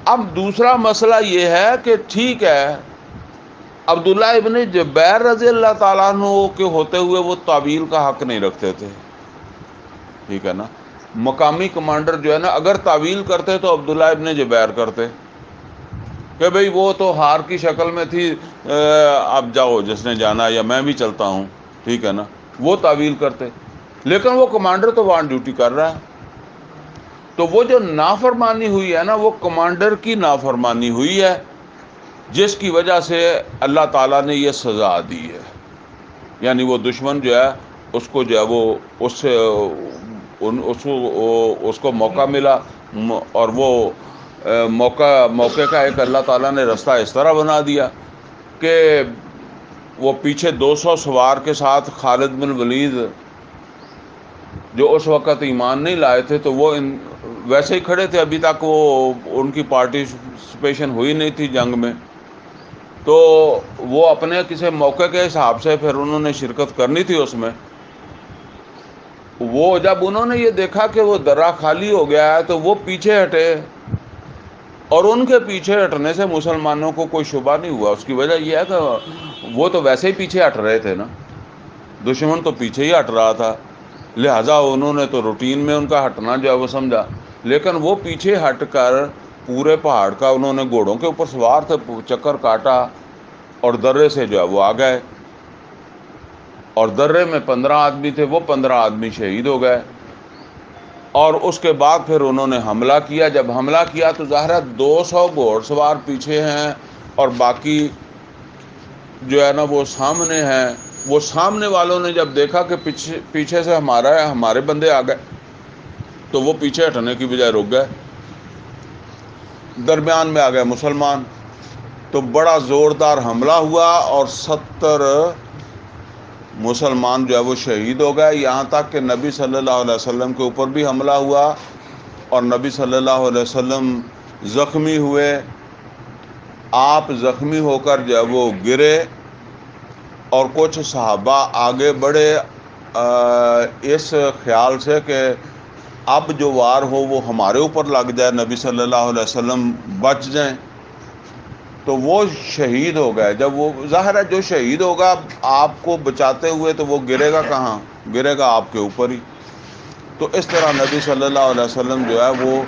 [SPEAKER 1] اب دوسرا مسئلہ یہ ہے کہ ٹھیک ہے عبداللہ ابن جبیر رضی اللہ تعالیٰ عنہ کے ہوتے ہوئے وہ تعویل کا حق نہیں رکھتے تھے, ٹھیک ہے نا. مقامی کمانڈر جو ہے نا اگر تعویل کرتے تو عبداللہ ابن جبیر کرتے کہ بھئی وہ تو ہار کی شکل میں تھی, اب جاؤ جس نے جانا, یا میں بھی چلتا ہوں, ٹھیک ہے نا. وہ تعویل کرتے, لیکن وہ کمانڈر تو وہاں ڈیوٹی کر رہا ہے. تو وہ جو نافرمانی ہوئی ہے نا وہ کمانڈر کی نافرمانی ہوئی ہے, جس کی وجہ سے اللہ تعالیٰ نے یہ سزا دی ہے. یعنی وہ دشمن جو ہے اس کو جو ہے وہ اس کو موقع ملا, اور وہ موقع کا ایک اللہ تعالیٰ نے رستہ اس طرح بنا دیا کہ وہ پیچھے 200 سوار کے ساتھ خالد بن ولید جو اس وقت ایمان نہیں لائے تھے, تو وہ ویسے ہی کھڑے تھے, ابھی تک وہ ان کی پارٹیسپیشن ہوئی نہیں تھی جنگ میں. تو وہ اپنے کسی موقع کے حساب سے پھر انہوں نے شرکت کرنی تھی اس میں. وہ جب انہوں نے یہ دیکھا کہ وہ درہ خالی ہو گیا ہے تو وہ پیچھے ہٹے, اور ان کے پیچھے ہٹنے سے مسلمانوں کو کوئی شبہ نہیں ہوا. اس کی وجہ یہ ہے کہ وہ تو ویسے ہی پیچھے ہٹ رہے تھے نا, دشمن تو پیچھے ہی ہٹ رہا تھا, لہٰذا انہوں نے تو روٹین میں ان کا ہٹنا جو ہے وہ سمجھا. لیکن وہ پیچھے ہٹ کر پورے پہاڑ کا انہوں نے گھوڑوں کے اوپر سوار تھے چکر کاٹا, اور درے سے جو ہے وہ آ گئے. اور درے میں 15 آدمی تھے, وہ 15 آدمی شہید ہو گئے. اور اس کے بعد پھر انہوں نے حملہ کیا. جب حملہ کیا تو ظاہر ہے 200 گھوڑ سوار پیچھے ہیں اور باقی جو ہے نا وہ سامنے ہیں. وہ سامنے والوں نے جب دیکھا کہ پیچھے سے ہمارے بندے آ گئے تو وہ پیچھے ہٹنے کی بجائے رک گئے, درمیان میں آ گئے مسلمان. تو بڑا زوردار حملہ ہوا اور 70 مسلمان جو ہے وہ شہید ہو گئے. یہاں تک کہ نبی صلی اللہ علیہ وسلم کے اوپر بھی حملہ ہوا اور نبی صلی اللہ علیہ وسلم زخمی ہوئے. آپ زخمی ہو کر جو ہے وہ گرے, اور کچھ صحابہ آگے بڑھے اس خیال سے کہ اب جو وار ہو وہ ہمارے اوپر لگ جائے, نبی صلی اللہ علیہ وسلم بچ جائیں. تو وہ شہید ہو گئے. جب وہ ظاہر ہے جو شہید ہوگا آپ کو بچاتے ہوئے تو وہ گرے گا کہاں, گرے گا آپ کے اوپر ہی. تو اس طرح نبی صلی اللہ علیہ وسلم جو ہے وہ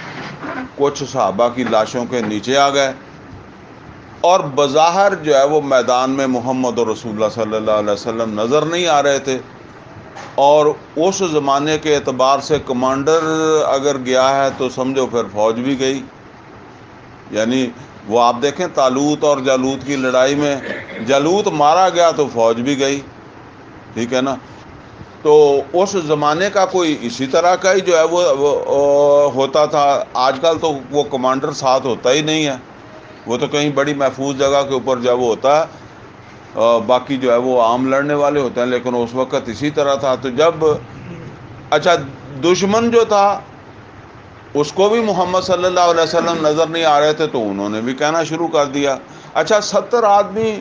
[SPEAKER 1] کچھ صحابہ کی لاشوں کے نیچے آ گئے, اور بظاہر جو ہے وہ میدان میں محمد رسول اللہ صلی اللہ علیہ وسلم نظر نہیں آ رہے تھے. اور اس زمانے کے اعتبار سے کمانڈر اگر گیا ہے تو سمجھو پھر فوج بھی گئی. یعنی وہ آپ دیکھیں طالوت اور جالوت کی لڑائی میں جالوت مارا گیا تو فوج بھی گئی, ٹھیک ہے نا. تو اس زمانے کا کوئی اسی طرح کا ہی جو ہے وہ ہوتا تھا. آج کل تو وہ کمانڈر ساتھ ہوتا ہی نہیں ہے, وہ تو کہیں بڑی محفوظ جگہ کے اوپر جو ہے وہ ہوتا ہے, باقی جو ہے وہ عام لڑنے والے ہوتے ہیں. لیکن اس وقت اسی طرح تھا. تو جب اچھا دشمن جو تھا اس کو بھی محمد صلی اللہ علیہ وسلم نظر نہیں آ رہے تھے, تو انہوں نے بھی کہنا شروع کر دیا. اچھا 70 آدمی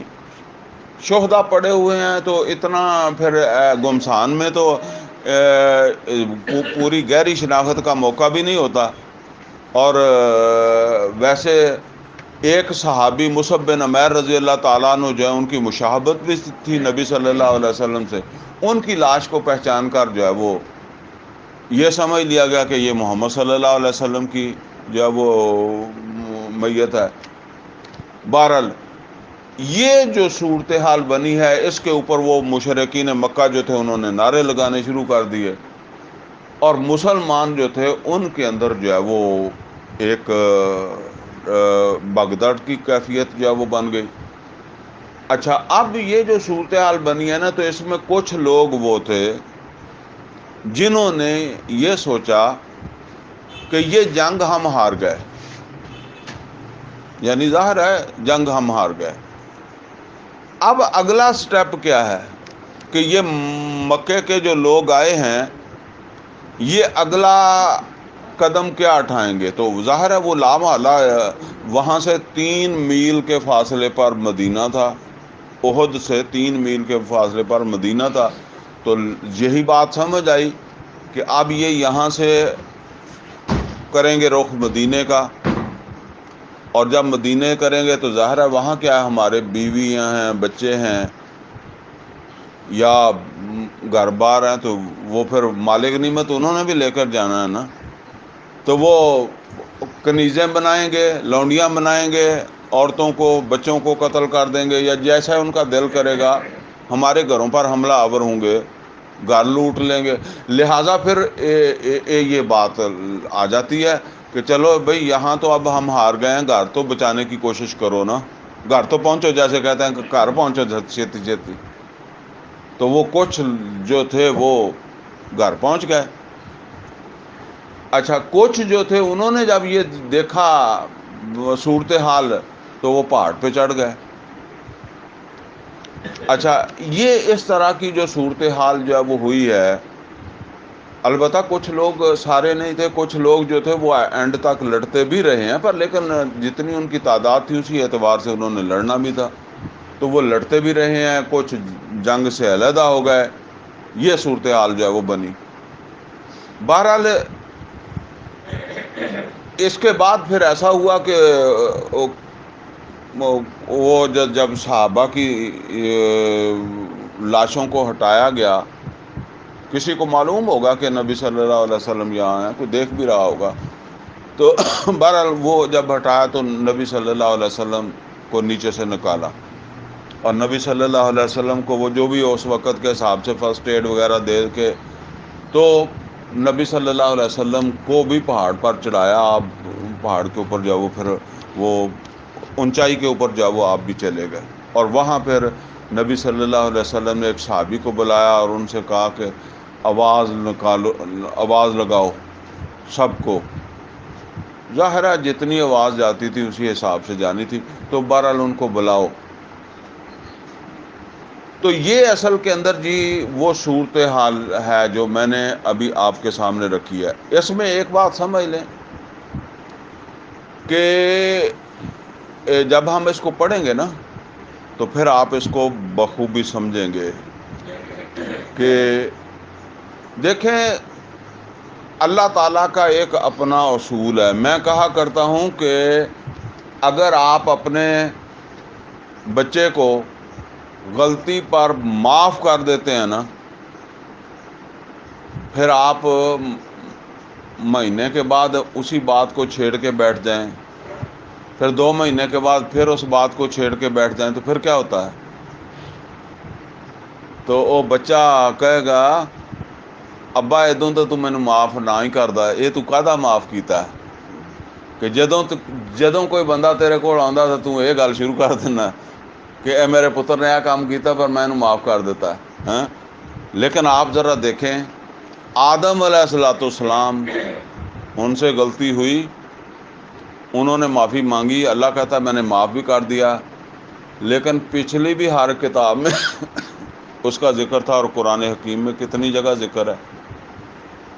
[SPEAKER 1] شہدا پڑے ہوئے ہیں تو اتنا پھر گمسان میں تو پوری گہری شناخت کا موقع بھی نہیں ہوتا. اور ویسے ایک صحابی مصعب بن عمیر رضی اللہ تعالیٰ عنہ جو ہے ان کی مشابہت بھی تھی نبی صلی اللہ علیہ وسلم سے. ان کی لاش کو پہچان کر جو ہے وہ یہ سمجھ لیا گیا کہ یہ محمد صلی اللہ علیہ وسلم کی جو ہے وہ میت ہے. بہرحال یہ جو صورتحال بنی ہے اس کے اوپر وہ مشرکین مکہ جو تھے انہوں نے نعرے لگانے شروع کر دیے، اور مسلمان جو تھے ان کے اندر جو ہے وہ ایک بغداد کی کیفیت جو ہے وہ بن گئی. اچھا، اب یہ جو صورتحال بنی ہے نا، تو اس میں کچھ لوگ وہ تھے جنہوں نے یہ سوچا کہ یہ جنگ ہم ہار گئے، یعنی ظاہر ہے جنگ ہم ہار گئے. اب اگلا سٹیپ کیا ہے کہ یہ مکے کے جو لوگ آئے ہیں یہ اگلا قدم کیا اٹھائیں گے؟ تو ظاہر ہے وہ لامحالہ وہاں سے 3 میل کے فاصلے پر مدینہ تھا، احد سے 3 میل کے فاصلے پر مدینہ تھا. تو یہی بات سمجھ آئی کہ اب یہ یہاں سے کریں گے رخ مدینے کا، اور جب مدینے کریں گے تو ظاہر ہے وہاں کیا ہے، ہمارے بیویاں ہیں، بچے ہیں یا گھر بار ہیں، تو وہ پھر مالک نعمت انہوں نے بھی لے کر جانا ہے نا. تو وہ کنیزیں بنائیں گے، لونڈیاں بنائیں گے، عورتوں کو بچوں کو قتل کر دیں گے، یا جیسا ان کا دل کرے گا ہمارے گھروں پر حملہ آور ہوں گے، گھر لوٹ لیں گے. لہٰذا پھر یہ بات آ جاتی ہے کہ چلو بھئی یہاں تو اب ہم ہار گئے ہیں، گھر تو بچانے کی کوشش کرو نا، گھر تو پہنچو، جیسے کہتے ہیں کہ گھر پہنچو چھیتی چھیتی. تو وہ کچھ جو تھے وہ گھر پہنچ گئے. اچھا، کچھ جو تھے انہوں نے جب یہ دیکھا صورتحال تو وہ پہاڑ پہ چڑھ گئے. اچھا، یہ اس طرح کی جو صورتحال جو ہے وہ ہوئی ہے. البتہ کچھ لوگ، سارے نہیں تھے، کچھ لوگ جو تھے وہ اینڈ تک لڑتے بھی رہے ہیں، پر لیکن جتنی ان کی تعداد تھی اسی اعتبار سے انہوں نے لڑنا بھی تھا، تو وہ لڑتے بھی رہے ہیں. کچھ جنگ سے علیحدہ ہو گئے. یہ صورتحال جو ہے وہ بنی. بہرحال اس کے بعد پھر ایسا ہوا کہ وہ جب صحابہ کی لاشوں کو ہٹایا گیا، کسی کو معلوم ہوگا کہ نبی صلی اللہ علیہ وسلم یہاں ہیں، کوئی دیکھ بھی رہا ہوگا، تو بہرحال وہ جب ہٹایا تو نبی صلی اللہ علیہ وسلم کو نیچے سے نکالا، اور نبی صلی اللہ علیہ وسلم کو وہ جو بھی اس وقت کے حساب سے فرسٹ ایڈ وغیرہ دے کے، تو نبی صلی اللہ علیہ وسلم کو بھی پہاڑ پر چڑھایا. آپ پہاڑ کے اوپر جو وہ پھر وہ اونچائی کے اوپر جو وہ آپ بھی چلے گئے، اور وہاں پھر نبی صلی اللہ علیہ وسلم نے ایک صحابی کو بلایا اور ان سے کہا کہ آواز نکالو، آواز لگاؤ سب کو. ظاہر ہے جتنی آواز جاتی تھی اسی حساب سے جانی تھی، تو بہرحال ان کو بلاؤ. تو یہ اصل کے اندر جی وہ صورتحال ہے جو میں نے ابھی آپ کے سامنے رکھی ہے. اس میں ایک بات سمجھ لیں کہ جب ہم اس کو پڑھیں گے نا تو پھر آپ اس کو بخوبی سمجھیں گے کہ دیکھیں اللہ تعالیٰ کا ایک اپنا اصول ہے. میں کہا کرتا ہوں کہ اگر آپ اپنے بچے کو غلطی پر معاف کر دیتے ہیں نا، پھر آپ مہینے کے بعد اسی بات کو چھیڑ کے بیٹھ جائیں، پھر 2 مہینے کے بعد پھر اس بات کو چھیڑ کے بیٹھ جائیں، تو پھر کیا ہوتا ہے؟ تو وہ بچہ کہے گا ابا ادوں تو مینوں معاف نہ ہی کردا، یہ تو کہدا معاف کیتا ہے کہ جدوں کوئی بندہ تیرے کول آندا تو تو یہ گل شروع کر دینا کہ اے میرے پتر نے یہ کام کیتا پر میں انہوں معاف کر دیتا ہے ہاں. لیکن آپ ذرا دیکھیں، آدم علیہ السلام، ان سے غلطی ہوئی، انہوں نے معافی مانگی، اللہ کہتا ہے میں نے معاف بھی کر دیا. لیکن پچھلی بھی ہر کتاب میں اس کا ذکر تھا، اور قرآن حکیم میں کتنی جگہ ذکر ہے.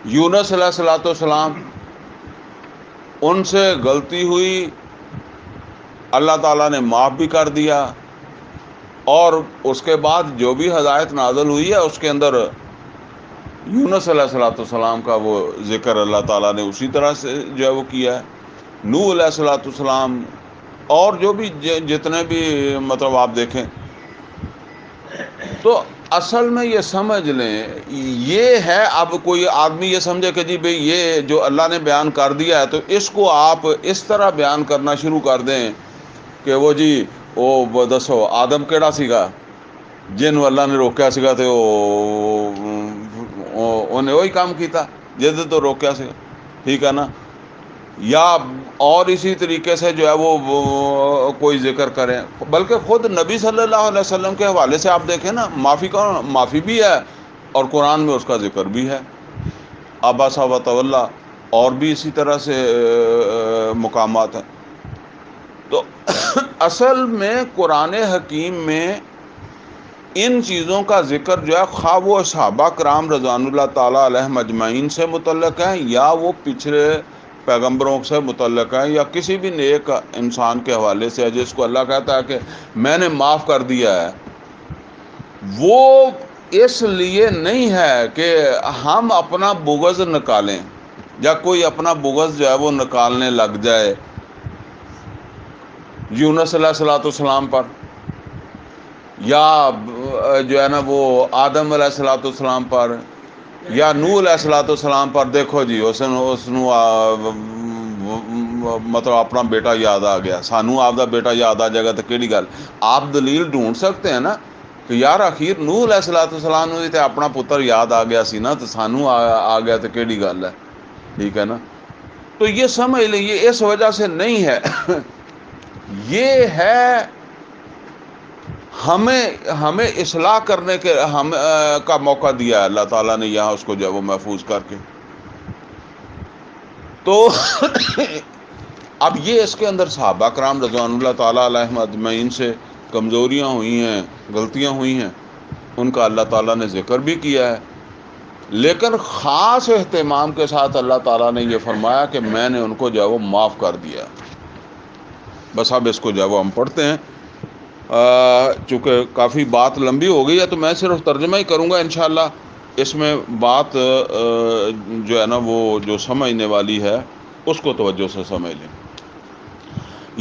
[SPEAKER 1] یونس علیہ السلام، ان سے غلطی ہوئی، اللہ تعالیٰ نے معاف بھی کر دیا، اور اس کے بعد جو بھی ہدایت نازل ہوئی ہے اس کے اندر یونس علیہ الصلوۃ والسلام کا وہ ذکر اللہ تعالیٰ نے اسی طرح سے جو ہے وہ کیا ہے، نوح علیہ الصلوۃ والسلام، اور جو بھی جتنے بھی مطلب آپ دیکھیں تو اصل میں یہ سمجھ لیں یہ ہے. اب کوئی آدمی یہ سمجھے کہ جی بھئی یہ جو اللہ نے بیان کر دیا ہے تو اس کو آپ اس طرح بیان کرنا شروع کر دیں کہ وہ جی وہ دسو آدم کیڑا سیگا جن اللہ نے روکیا سیگا تے انہیں وہی کام کیتا جد تو روکیا سیگا، ٹھیک ہے نا. یا اور اسی طریقے سے جو ہے وہ کوئی ذکر کریں، بلکہ خود نبی صلی اللہ علیہ وسلم کے حوالے سے آپ دیکھیں نا، معافی بھی ہے اور قرآن میں اس کا ذکر بھی ہے، عبس و تولی، اور بھی اسی طرح سے مقامات ہیں. تو اصل میں قرآن حکیم میں ان چیزوں کا ذکر جو ہے خواہ وہ صحابہ کرام رضوان اللہ تعالیٰ علیہم اجمعین سے متعلق ہیں یا وہ پچھلے پیغمبروں سے متعلق ہے یا کسی بھی نیک انسان کے حوالے سے ہے جس کو اللہ کہتا ہے کہ میں نے معاف کر دیا ہے، وہ اس لیے نہیں ہے کہ ہم اپنا بغض نکالیں یا کوئی اپنا بغض جو ہے وہ نکالنے لگ جائے یونس علیہ الصلوۃ والسلام پر، یا جو ہے نا وہ آدم علیہ الصلوۃ والسلام پر، یا نوح علیہ الصلوۃ والسلام پر. دیکھو جی اس مطلب اپنا بیٹا یاد آ گیا، سانو آپ دا بیٹا یاد آ جائے گا تو کیڑی گل. آپ دلیل ڈھونڈ سکتے ہیں نا کہ یار اخیر نوح علیہ الصلوۃ والسلام نے تے اپنا پتر یاد آ گیا سی نا تو سانو آ گیا تو کیڑی گل ہے، ٹھیک ہے نا. تو یہ سمجھ لیں یہ اس وجہ سے نہیں ہے، یہ ہے ہمیں اصلاح کرنے کے کا موقع دیا ہے اللہ تعالیٰ نے یہاں اس کو جو ہے وہ محفوظ کر کے. تو اب یہ اس کے اندر صحابہ کرام رضوان اللہ تعالیٰ علیہم اجمعین سے کمزوریاں ہوئی ہیں، غلطیاں ہوئی ہیں، ان کا اللہ تعالیٰ نے ذکر بھی کیا ہے، لیکن خاص اہتمام کے ساتھ اللہ تعالیٰ نے یہ فرمایا کہ میں نے ان کو جو ہے وہ معاف کر دیا. بس اب اس کو جو ہے وہ ہم پڑھتے ہیں، چونکہ کافی بات لمبی ہو گئی ہے تو میں صرف ترجمہ ہی کروں گا انشاءاللہ. اس میں بات جو ہے نا وہ جو سمجھنے والی ہے اس کو توجہ سے سمجھ لیں.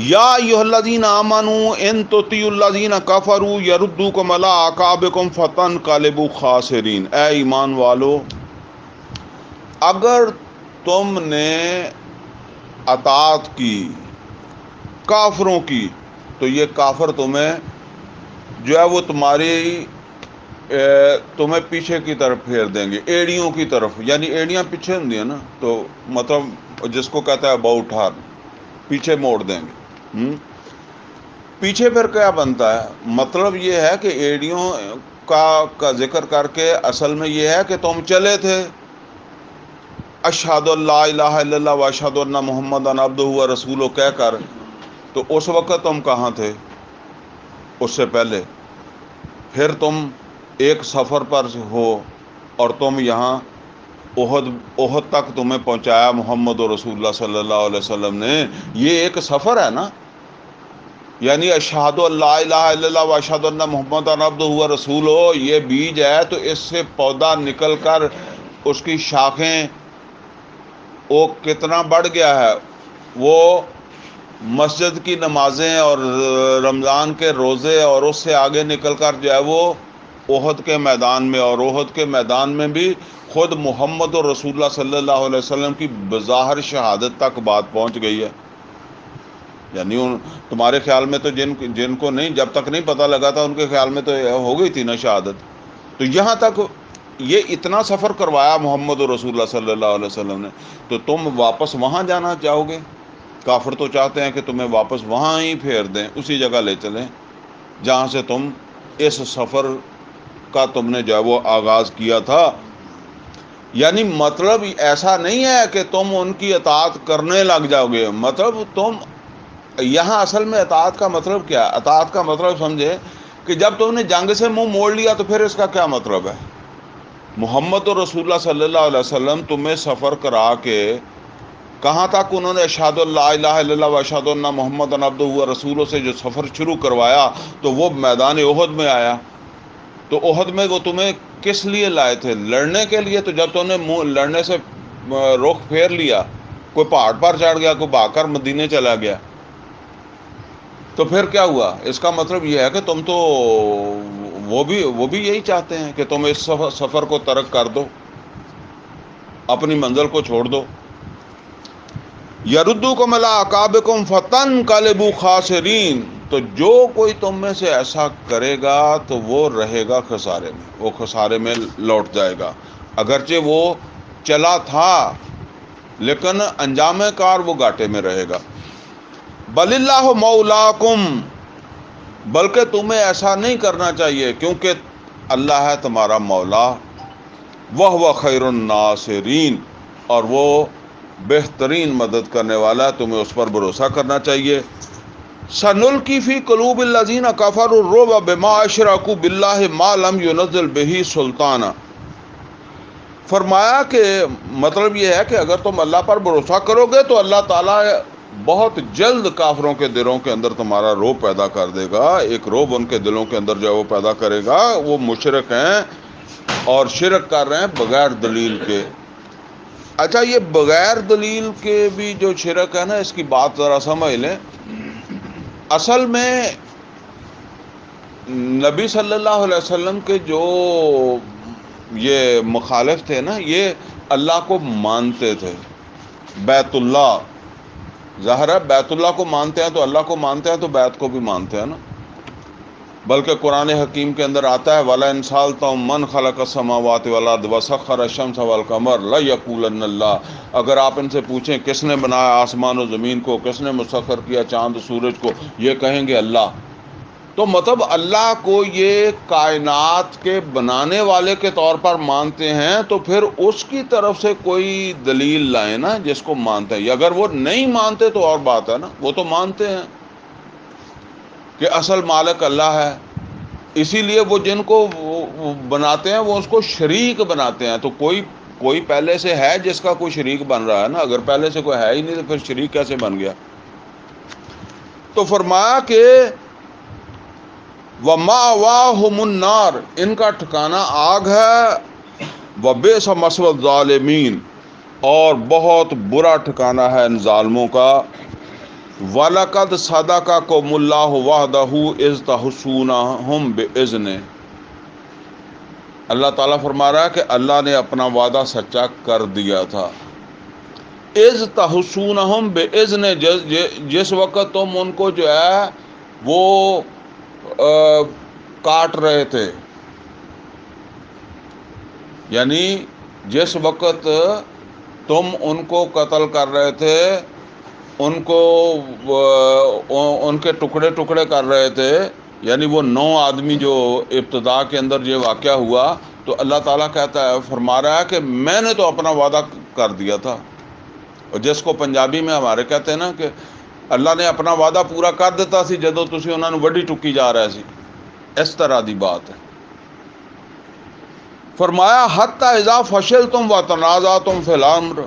[SPEAKER 1] یا ایھا الذین آمنوا ان تطیعوا الذین کفروا یردوکم علی اعقابکم فتنقلبوا خاسرین. اے ایمان والو، اگر تم نے اطاعت کی کافروں کی تو یہ کافر تمہیں جو ہے وہ تمہیں پیچھے کی طرف پھیر دیں گے، ایڑیوں کی طرف. یعنی ایڑیاں پیچھے ہوں ہیں نا، تو مطلب جس کو کہتا ہے باؤٹھار، پیچھے موڑ دیں گے. پیچھے پھر کیا بنتا ہے؟ مطلب یہ ہے کہ ایڑیوں کا ذکر کر کے اصل میں یہ ہے کہ تم چلے تھے اشہد اللہ الہ الا اللہ و اشہد ان محمد عبدہ و رسولہ کہہ کر، تو اس وقت تم کہاں تھے؟ اس سے پہلے. پھر تم ایک سفر پر ہو اور تم یہاں احد تک تمہیں پہنچایا محمد رسول اللہ صلی اللہ علیہ وسلم نے. یہ ایک سفر ہے نا، یعنی اشہد اللہ الہ الا اللہ و اشہد ان محمد عبدہ و رسولہ، یہ بیج ہے تو اس سے پودا نکل کر اس کی شاخیں وہ کتنا بڑھ گیا ہے. وہ مسجد کی نمازیں اور رمضان کے روزے اور اس سے آگے نکل کر جو ہے وہ احد کے میدان میں، اور احد کے میدان میں بھی خود محمد رسول اللہ صلی اللہ علیہ وسلم کی بظاہر شہادت تک بات پہنچ گئی ہے. یعنی تمہارے خیال میں تو جن کو نہیں، جب تک نہیں پتہ لگا تھا ان کے خیال میں تو ہو گئی تھی نا شہادت. تو یہاں تک یہ اتنا سفر کروایا محمد رسول اللہ صلی اللہ علیہ وسلم نے، تو تم واپس وہاں جانا چاہو گے؟ کافر تو چاہتے ہیں کہ تمہیں واپس وہاں ہی پھیر دیں، اسی جگہ لے چلیں جہاں سے تم اس سفر کا تم نے جو ہے وہ آغاز کیا تھا. یعنی مطلب ایسا نہیں ہے کہ تم ان کی اطاعت کرنے لگ جاؤ گے. مطلب تم یہاں اصل میں اطاعت کا مطلب کیا ہے؟ اطاعت کا مطلب سمجھے کہ جب تم نے جنگ سے منہ موڑ لیا تو پھر اس کا کیا مطلب ہے؟ محمد رسول اللہ صلی اللہ علیہ وسلم تمہیں سفر کرا کے کہاں تک انہوں نے اشہد لا الہ الا اللہ و اشہد ان محمد عبدہ و رسولہ سے جو سفر شروع کروایا تو وہ میدان احد میں آیا. تو احد میں وہ تمہیں کس لیے لائے تھے؟ لڑنے کے لیے. تو جب تم نے لڑنے سے رخ پھیر لیا، کوئی پہاڑ پر چڑھ گیا، کوئی بھاگ کر مدینے چلا گیا، تو پھر کیا ہوا؟ اس کا مطلب یہ ہے کہ تم تو وہ بھی یہی چاہتے ہیں کہ تم اس سفر کو ترک کر دو، اپنی منزل کو چھوڑ دو. یردوکم الی اعقابکم فتنقلبوا خاسرین. تو جو کوئی تم میں سے ایسا کرے گا تو وہ رہے گا خسارے میں، وہ خسارے میں لوٹ جائے گا. اگرچہ وہ چلا تھا لیکن انجام کار وہ گھاٹے میں رہے گا. بل اللہ مولاکم. بلکہ تمہیں ایسا نہیں کرنا چاہیے کیونکہ اللہ ہے تمہارا مولا. وہو خیر الناصرین. اور وہ بہترین مدد کرنے والا ہے، تمہیں اس پر بھروسہ کرنا چاہیے. سنلقی فی قلوب الذین کفروا الرعب بما اشرکوا باللہ ما لم ینزل بہ سلطانا. فرمایا کہ مطلب یہ ہے کہ اگر تم اللہ پر بھروسہ کرو گے تو اللہ تعالیٰ بہت جلد کافروں کے دلوں کے اندر تمہارا روب پیدا کر دے گا. ایک روب ان کے دلوں کے اندر جو ہے وہ پیدا کرے گا. وہ مشرک ہیں اور شرک کر رہے ہیں بغیر دلیل کے. اچھا، یہ بغیر دلیل کے بھی جو شرک ہے نا، اس کی بات ذرا سمجھ لیں. اصل میں نبی صلی اللہ علیہ وسلم کے جو یہ مخالف تھے نا، یہ اللہ کو مانتے تھے. بیت اللہ ظاہر ہے، بیت اللہ کو مانتے ہیں تو اللہ کو مانتے ہیں تو بیت کو بھی مانتے ہیں نا. بلکہ قرآن حکیم کے اندر آتا ہے وَلَئِن سَأَلْتَهُم مَّنْ خَلَقَ السَّمَاوَاتِ وَالْأَرْضَ وَسَخَّرَ الشَّمْسَ وَالْقَمَرَ لَيَقُولَنَّ اللَّهُ. اگر آپ ان سے پوچھیں کس نے بنایا آسمان و زمین کو، کس نے مسخر کیا چاند و سورج کو، یہ کہیں گے اللہ. تو مطلب اللہ کو یہ کائنات کے بنانے والے کے طور پر مانتے ہیں، تو پھر اس کی طرف سے کوئی دلیل لائیں نا جس کو مانتے ہیں. اگر وہ نہیں مانتے تو اور بات ہے نا. وہ تو مانتے ہیں کہ اصل مالک اللہ ہے، اسی لیے وہ جن کو بناتے ہیں وہ اس کو شریک بناتے ہیں. تو کوئی پہلے سے ہے جس کا کوئی شریک بن رہا ہے نا. اگر پہلے سے کوئی ہے ہی نہیں تو پھر شریک کیسے بن گیا؟ تو فرمایا کہ وَمَأْوَاهُمُ النَّارُ. ان کا ٹھکانہ آگ ہے. وَبِئْسَ مَثْوَى الظَّالِمِينَ. اور بہت برا ٹھکانہ ہے ان ظالموں کا. وَلَقَدْ صَدَقَكُمُ اللَّهُ وَعْدَهُ إِذْ تَحُسُّونَهُم بِإِذْنِهِ. اللہ تعالیٰ فرما رہا ہے کہ اللہ نے اپنا وعدہ سچا کر دیا تھا. اِذْ تَحُسُّونَهُم بِإِذْنِهِ. جس وقت تم ان کو جو ہے وہ کاٹ رہے تھے، یعنی جس وقت تم ان کو قتل کر رہے تھے، ان کو ان کے ٹکڑے ٹکڑے کر رہے تھے، یعنی وہ 9 آدمی جو ابتدا کے اندر یہ واقعہ ہوا، تو اللہ تعالیٰ کہتا ہے، فرما رہا ہے کہ میں نے تو اپنا وعدہ کر دیا تھا. اور جس کو پنجابی میں ہمارے کہتے ہیں نا کہ اللہ نے اپنا وعدہ پورا کر دیتا سی جدو تسی انہوں نے وڈی ٹکی جا رہے سی. اس طرح دی بات ہے. فرمایا حتی اذا فشلتم وتنازعتم فی الامر.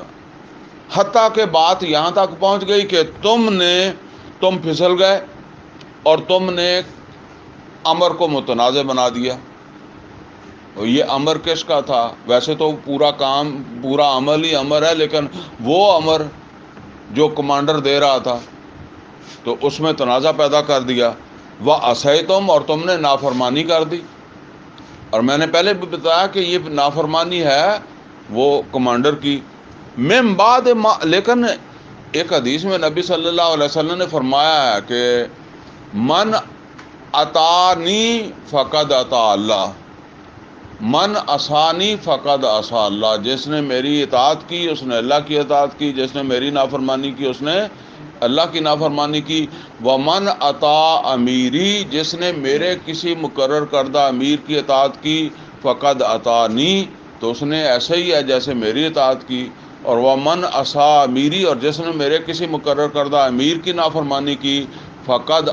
[SPEAKER 1] حتیٰ کہ بات یہاں تک پہنچ گئی کہ تم پھسل گئے اور تم نے امر کو متنازع بنا دیا. اور یہ امر کس کا تھا؟ ویسے تو پورا عمل ہی امر ہے، لیکن وہ امر جو کمانڈر دے رہا تھا تو اس میں تنازع پیدا کر دیا. وَعَصَیْتُم. اور تم نے نافرمانی کر دی. اور میں نے پہلے بھی بتایا کہ یہ نافرمانی ہے وہ کمانڈر کی. من بعد لیکن ایک حدیث میں نبی صلی اللہ علیہ وسلم نے فرمایا ہے کہ من اطاعنی فقد اطاع اللہ، من عصانی فقد عصا اللہ. جس نے میری اطاعت کی اس نے اللہ کی اطاعت کی، جس نے میری نافرمانی کی اس نے اللہ کی نافرمانی کی. ومن اطاع امیری. جس نے میرے کسی مقرر کردہ امیر کی اطاعت کی، فقد اطاعنی. تو اس نے ایسے ہی ہے جیسے میری اطاعت کی. اور ومن عصا امیری. اور جس نے میرے کسی مقرر کردہ امیر کی نافرمانی کی، فقد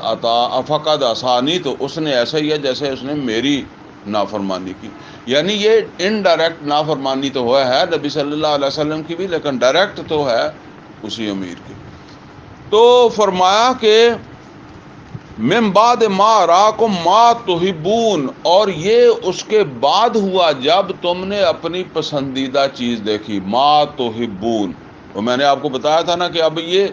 [SPEAKER 1] عصانی. تو اس نے ایسا ہی ہے جیسے اس نے میری نافرمانی کی. یعنی یہ انڈائریکٹ نافرمانی تو ہے نبی صلی اللہ علیہ وسلم کی بھی، لیکن ڈائریکٹ تو ہے اسی امیر کی. تو فرمایا کہ من بعد ما راکم ما تحبون، اور یہ اس کے بعد ہوا جب تم نے اپنی پسندیدہ چیز دیکھی. ما تحبون، اور میں نے آپ کو بتایا تھا نا کہ اب یہ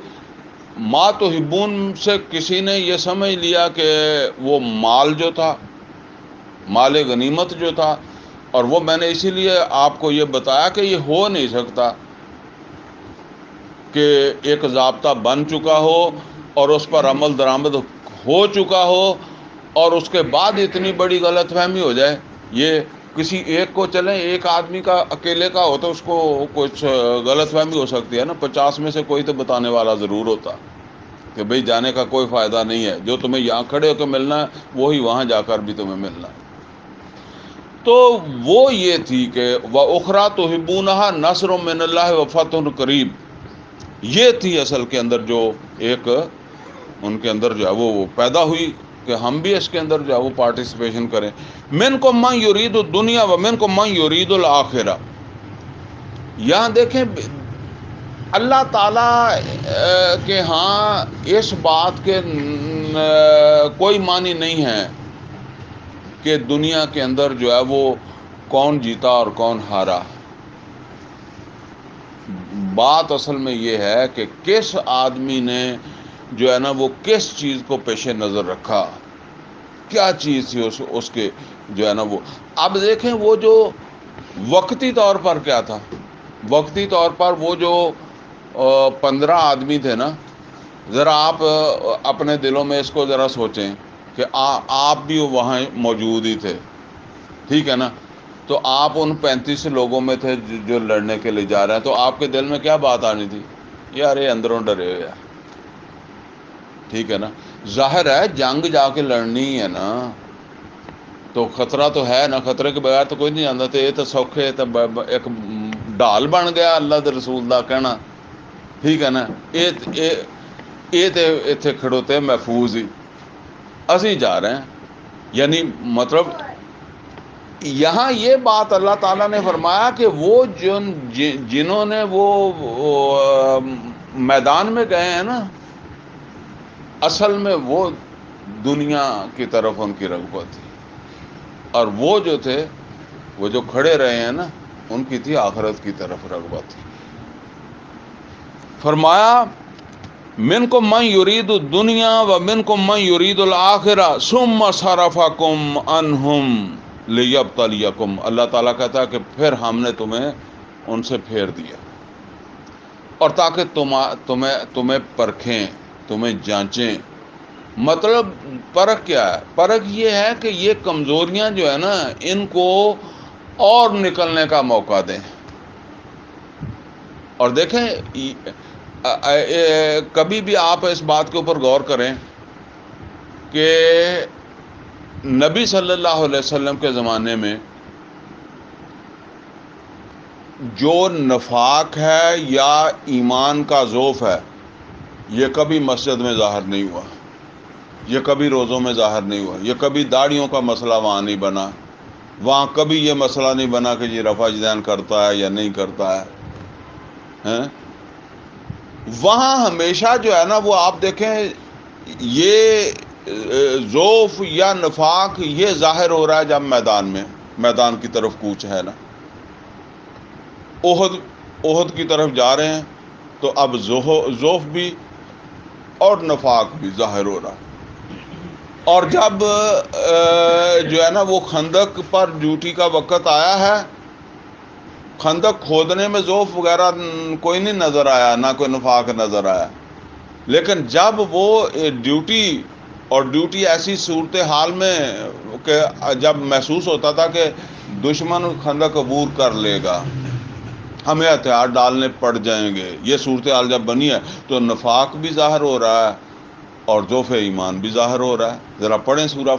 [SPEAKER 1] ما تحبون سے کسی نے یہ سمجھ لیا کہ وہ مال جو تھا، مال غنیمت جو تھا، اور وہ میں نے اسی لیے آپ کو یہ بتایا کہ یہ ہو نہیں سکتا کہ ایک ضابطہ بن چکا ہو اور اس پر عمل درآمد ہو چکا ہو اور اس کے بعد اتنی بڑی غلط فہمی ہو جائے. یہ کسی ایک کو چلیں، ایک آدمی کا اکیلے کا ہو تو اس کو کچھ غلط فہمی ہو سکتی ہے نا، 50 میں سے کوئی تو بتانے والا ضرور ہوتا کہ بھئی جانے کا کوئی فائدہ نہیں ہے، جو تمہیں یہاں کھڑے ہو کے ملنا ہے وہی وہاں جا کر بھی تمہیں ملنا ہے. تو وہ یہ تھی کہ وَأُخْرَىٰ تُحِبُّونَهَا نَصْرٌ مِّنَ اللَّهِ وَفَتْحٌ قَرِيبٌ، یہ تھی اصل کے اندر جو ایک ان کے اندر جو ہے وہ پیدا ہوئی کہ ہم بھی اس کے اندر جو ہے وہ پارٹیسپیشن کریں. مِنْكُم مَّن يُرِيدُ الدُّنْيَا وَمِنْكُم مَّن يُرِيدُ الْآخِرَةَ. یہاں دیکھیں اللہ تعالیٰ کے ہاں اس بات کے کوئی معنی نہیں ہے کہ دنیا کے اندر جو ہے وہ کون جیتا اور کون ہارا. بات اصل میں یہ ہے کہ کس آدمی نے جو ہے نا وہ کس چیز کو پیش نظر رکھا، کیا چیز تھی اس کے جو ہے نا وہ. اب دیکھیں وہ جو وقتی طور پر کیا تھا، وقتی طور پر وہ جو 15 آدمی تھے نا، ذرا آپ اپنے دلوں میں اس کو ذرا سوچیں کہ آپ بھی وہاں موجود ہی تھے، ٹھیک ہے نا. تو آپ ان 35 لوگوں میں تھے جو لڑنے کے لیے جا رہے ہیں، تو آپ کے دل میں کیا بات آنی تھی؟ یار یہ اندروں ڈرے ہوئے ہیں، ٹھیک ہے نا. ظاہر ہے جنگ جا کے لڑنی ہے نا، تو خطرہ تو ہے نا، خطرے کے بغیر تو کوئی نہیں جانتا. تو یہ تو سوکھے تو ایک ڈھال بن گیا اللہ دے رسول دا کہنا، ٹھیک ہے نا. یہ تے اتنے کھڑوتے محفوظ ہی، اسی جا رہے ہیں. یعنی مطلب یہاں یہ بات اللہ تعالیٰ نے فرمایا کہ وہ جنہوں نے وہ میدان میں گئے ہیں نا، اصل میں وہ دنیا کی طرف ان کی رغبت تھی، اور وہ جو تھے وہ جو کھڑے رہے ہیں نا ان کی تھی آخرت کی طرف رغبت تھی. فرمایا منکم من یرید الدنیا ومنکم من یرید الآخرہ ثم صرفکم عنہم لیبتلیکم. اللہ تعالیٰ کہتا ہے کہ پھر ہم نے تمہیں ان سے پھیر دیا، اور تاکہ تمہیں پرکھیں، تمہیں جانچیں. مطلب پرکھ کیا ہے؟ پرکھ یہ ہے کہ یہ کمزوریاں جو ہے نا ان کو اور نکلنے کا موقع دیں. اور دیکھیں کبھی بھی آپ اس بات کے اوپر غور کریں کہ نبی صلی اللہ علیہ وسلم کے زمانے میں جو نفاق ہے یا ایمان کا ضعف ہے یہ کبھی مسجد میں ظاہر نہیں ہوا، یہ کبھی روزوں میں ظاہر نہیں ہوا، یہ کبھی داڑھیوں کا مسئلہ وہاں نہیں بنا، وہاں کبھی یہ مسئلہ نہیں بنا کہ یہ رفع یدین کرتا ہے یا نہیں کرتا ہے. وہاں ہمیشہ جو ہے نا وہ آپ دیکھیں یہ ضعف یا نفاق یہ ظاہر ہو رہا ہے جب میدان کی طرف کوچ ہے نا. احد کی طرف جا رہے ہیں تو اب ضعف بھی اور نفاق بھی ظاہر ہو رہا ہے. اور جب جو ہے نا وہ خندق پر ڈیوٹی کا وقت آیا ہے، خندق کھودنے میں ضعف وغیرہ کوئی نہیں نظر آیا، نہ کوئی نفاق نظر آیا. لیکن جب وہ ڈیوٹی ایسی صورتحال میں کہ جب محسوس ہوتا تھا کہ دشمن خندق عبور کر لے گا، ہمیں ہتھیار ڈالنے پڑ جائیں گے، یہ صورتحال جب بنی ہے تو نفاق بھی ظاہر ہو رہا ہے اور ضعف ایمان بھی ظاہر ہو رہا ہے. ذرا پڑھیں سورہ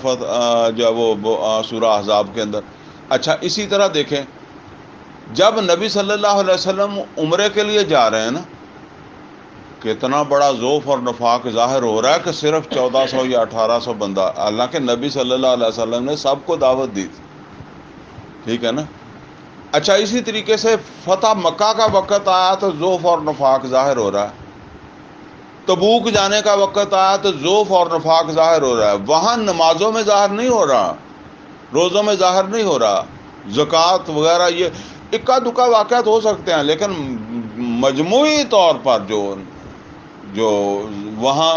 [SPEAKER 1] جو ہے وہ سورہ احزاب کے اندر. اچھا اسی طرح دیکھیں جب نبی صلی اللہ علیہ وسلم عمرے کے لیے جا رہے ہیں نا، کتنا بڑا ضعف اور نفاق ظاہر ہو رہا ہے کہ صرف 1400 یا 1800 بندہ، حالانکہ نبی صلی اللہ علیہ وسلم نے سب کو دعوت دی تھی، ٹھیک ہے نا. اچھا اسی طریقے سے فتح مکہ کا وقت آیا تو ذوف اور نفاق ظاہر ہو رہا ہے، تبوک جانے کا وقت آیا تو ذوف اور نفاق ظاہر ہو رہا ہے، وہاں نمازوں میں ظاہر نہیں ہو رہا، روزوں میں ظاہر نہیں ہو رہا، زکوٰۃ وغیرہ یہ اکا دکا واقعات ہو سکتے ہیں، لیکن مجموعی طور پر جو وہاں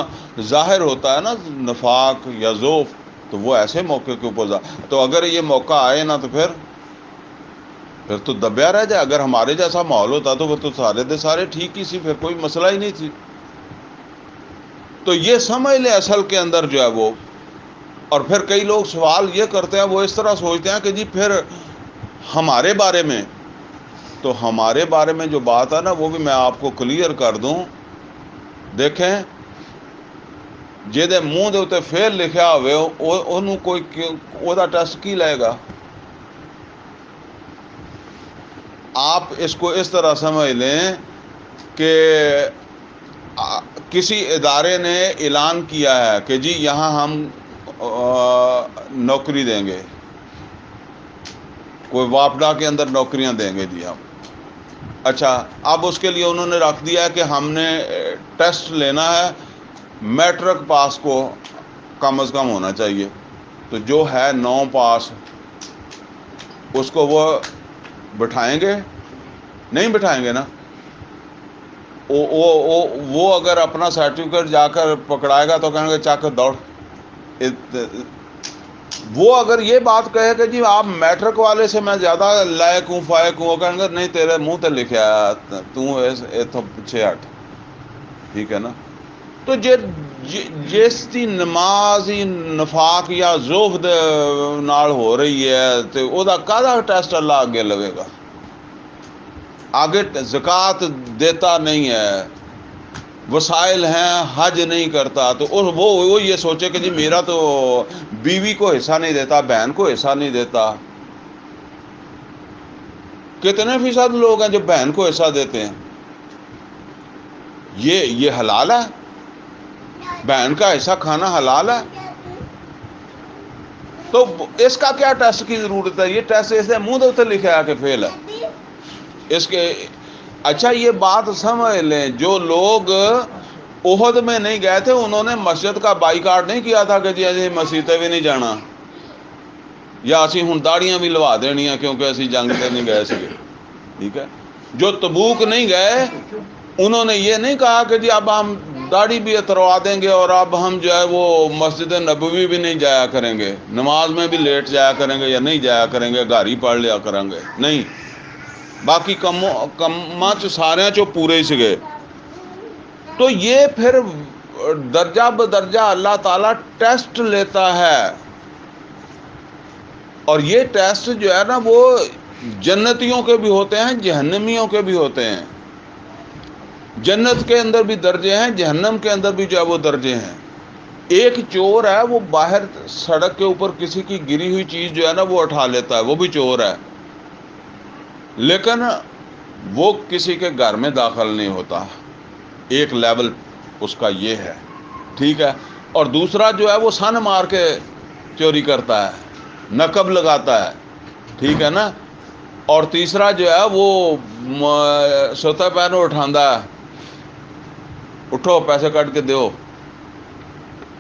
[SPEAKER 1] ظاہر ہوتا ہے نا نفاق یا ذوف، تو وہ ایسے موقع کے اوپر تو اگر یہ موقع آئے نا تو پھر تو دبیا رہ جائے. اگر ہمارے جیسا ماحول ہوتا تو وہ تو سارے دے سارے ٹھیک ہی سی، پھر کوئی مسئلہ ہی نہیں تھی. تو یہ سمجھ لیں اصل کے اندر جو ہے وہ. اور پھر کئی لوگ سوال یہ کرتے ہیں، وہ اس طرح سوچتے ہیں کہ جی پھر ہمارے بارے میں، تو ہمارے بارے میں جو بات ہے نا وہ بھی میں آپ کو کلیئر کر دوں. دیکھیں جہدے منہ دے اتنے فیل لکھا ہوئے انہوں کوئی وہ ٹیسٹ کی لے گا. آپ اس کو اس طرح سمجھ لیں کہ کسی ادارے نے اعلان کیا ہے کہ جی یہاں ہم نوکری دیں گے، کوئی واپڈا کے اندر نوکریاں دیں گے جی ہم. اچھا اب اس کے لیے انہوں نے رکھ دیا ہے کہ ہم نے ٹیسٹ لینا ہے، میٹرک پاس کو کم از کم ہونا چاہیے. تو جو ہے 9 پاس اس کو وہ بٹھائیں گے؟ نہیں بٹھائیں گے نا. وہ اگر اپنا سرٹیفکیٹ جا کر پکڑائے گا تو کہیں گے چا کر دوڑ. وہ اگر یہ بات کہے کہ جی آپ میٹرک والے سے میں زیادہ لائق ہوں فائق ہوں، وہ کہیں گے نہیں تیرے منہ تے لکھا ہے تو اتوں پیچھے ہٹ. ٹھیک ہے نا. تو جس دی نماز ہی نفاق یا ذوف نال ہو رہی ہے تو وہ کہدا ٹیسٹ اللہ آگے لگے گا. آگے زکوٰۃ دیتا نہیں ہے، وسائل ہیں حج نہیں کرتا، تو وہ یہ سوچے کہ جی میرا تو بیوی کو حصہ نہیں دیتا، بہن کو حصہ نہیں دیتا. کتنے فیصد لوگ ہیں جو بہن کو حصہ دیتے ہیں؟ یہ حلال ہے؟ بہن کا حصہ کھانا حلال ہے؟ تو اس کا کیا ٹیسٹ کی ضرورت ہے؟ یہ ٹیسٹ اس نے منہ دے اتنے لکھا ہے کہ فیل ہے اس کے. اچھا یہ بات سمجھ لیں، جو لوگ احد میں نہیں گئے تھے انہوں نے مسجد کا بائیکاٹ نہیں کیا تھا کہ جی اسی مسیطے بھی نہیں جانا یا اسی ہن داڑیاں بھی لوا دینیاں کیونکہ اسی جنگ سے نہیں گئے سکے. ٹھیک ہے. جو تبوک نہیں گئے انہوں نے یہ نہیں کہا کہ جی اب ہم داڑھی بھی اتروا دیں گے اور اب ہم جو ہے وہ مسجد نبوی بھی نہیں جایا کریں گے، نماز میں بھی لیٹ جایا کریں گے یا نہیں جایا کریں گے، گھر ہی پڑھ لیا کریں گے. نہیں، باقی کماں چ سارے چو پورے ہی سگے. تو یہ پھر درجہ بدرجہ اللہ تعالیٰ ٹیسٹ لیتا ہے. اور یہ ٹیسٹ جو ہے نا وہ جنتیوں کے بھی ہوتے ہیں، جہنمیوں کے بھی ہوتے ہیں. جنت کے اندر بھی درجے ہیں، جہنم کے اندر بھی جو ہے وہ درجے ہیں. ایک چور ہے وہ باہر سڑک کے اوپر کسی کی گری ہوئی چیز جو ہے نا وہ اٹھا لیتا ہے، وہ بھی چور ہے، لیکن وہ کسی کے گھر میں داخل نہیں ہوتا. ایک لیول اس کا یہ ہے. ٹھیک ہے. اور دوسرا جو ہے وہ سن مار کے چوری کرتا ہے، نقب لگاتا ہے. ٹھیک ہے نا. اور تیسرا جو ہے وہ سوتا پہنو اٹھاندا ہے، اٹھو پیسے کٹ کے دیو،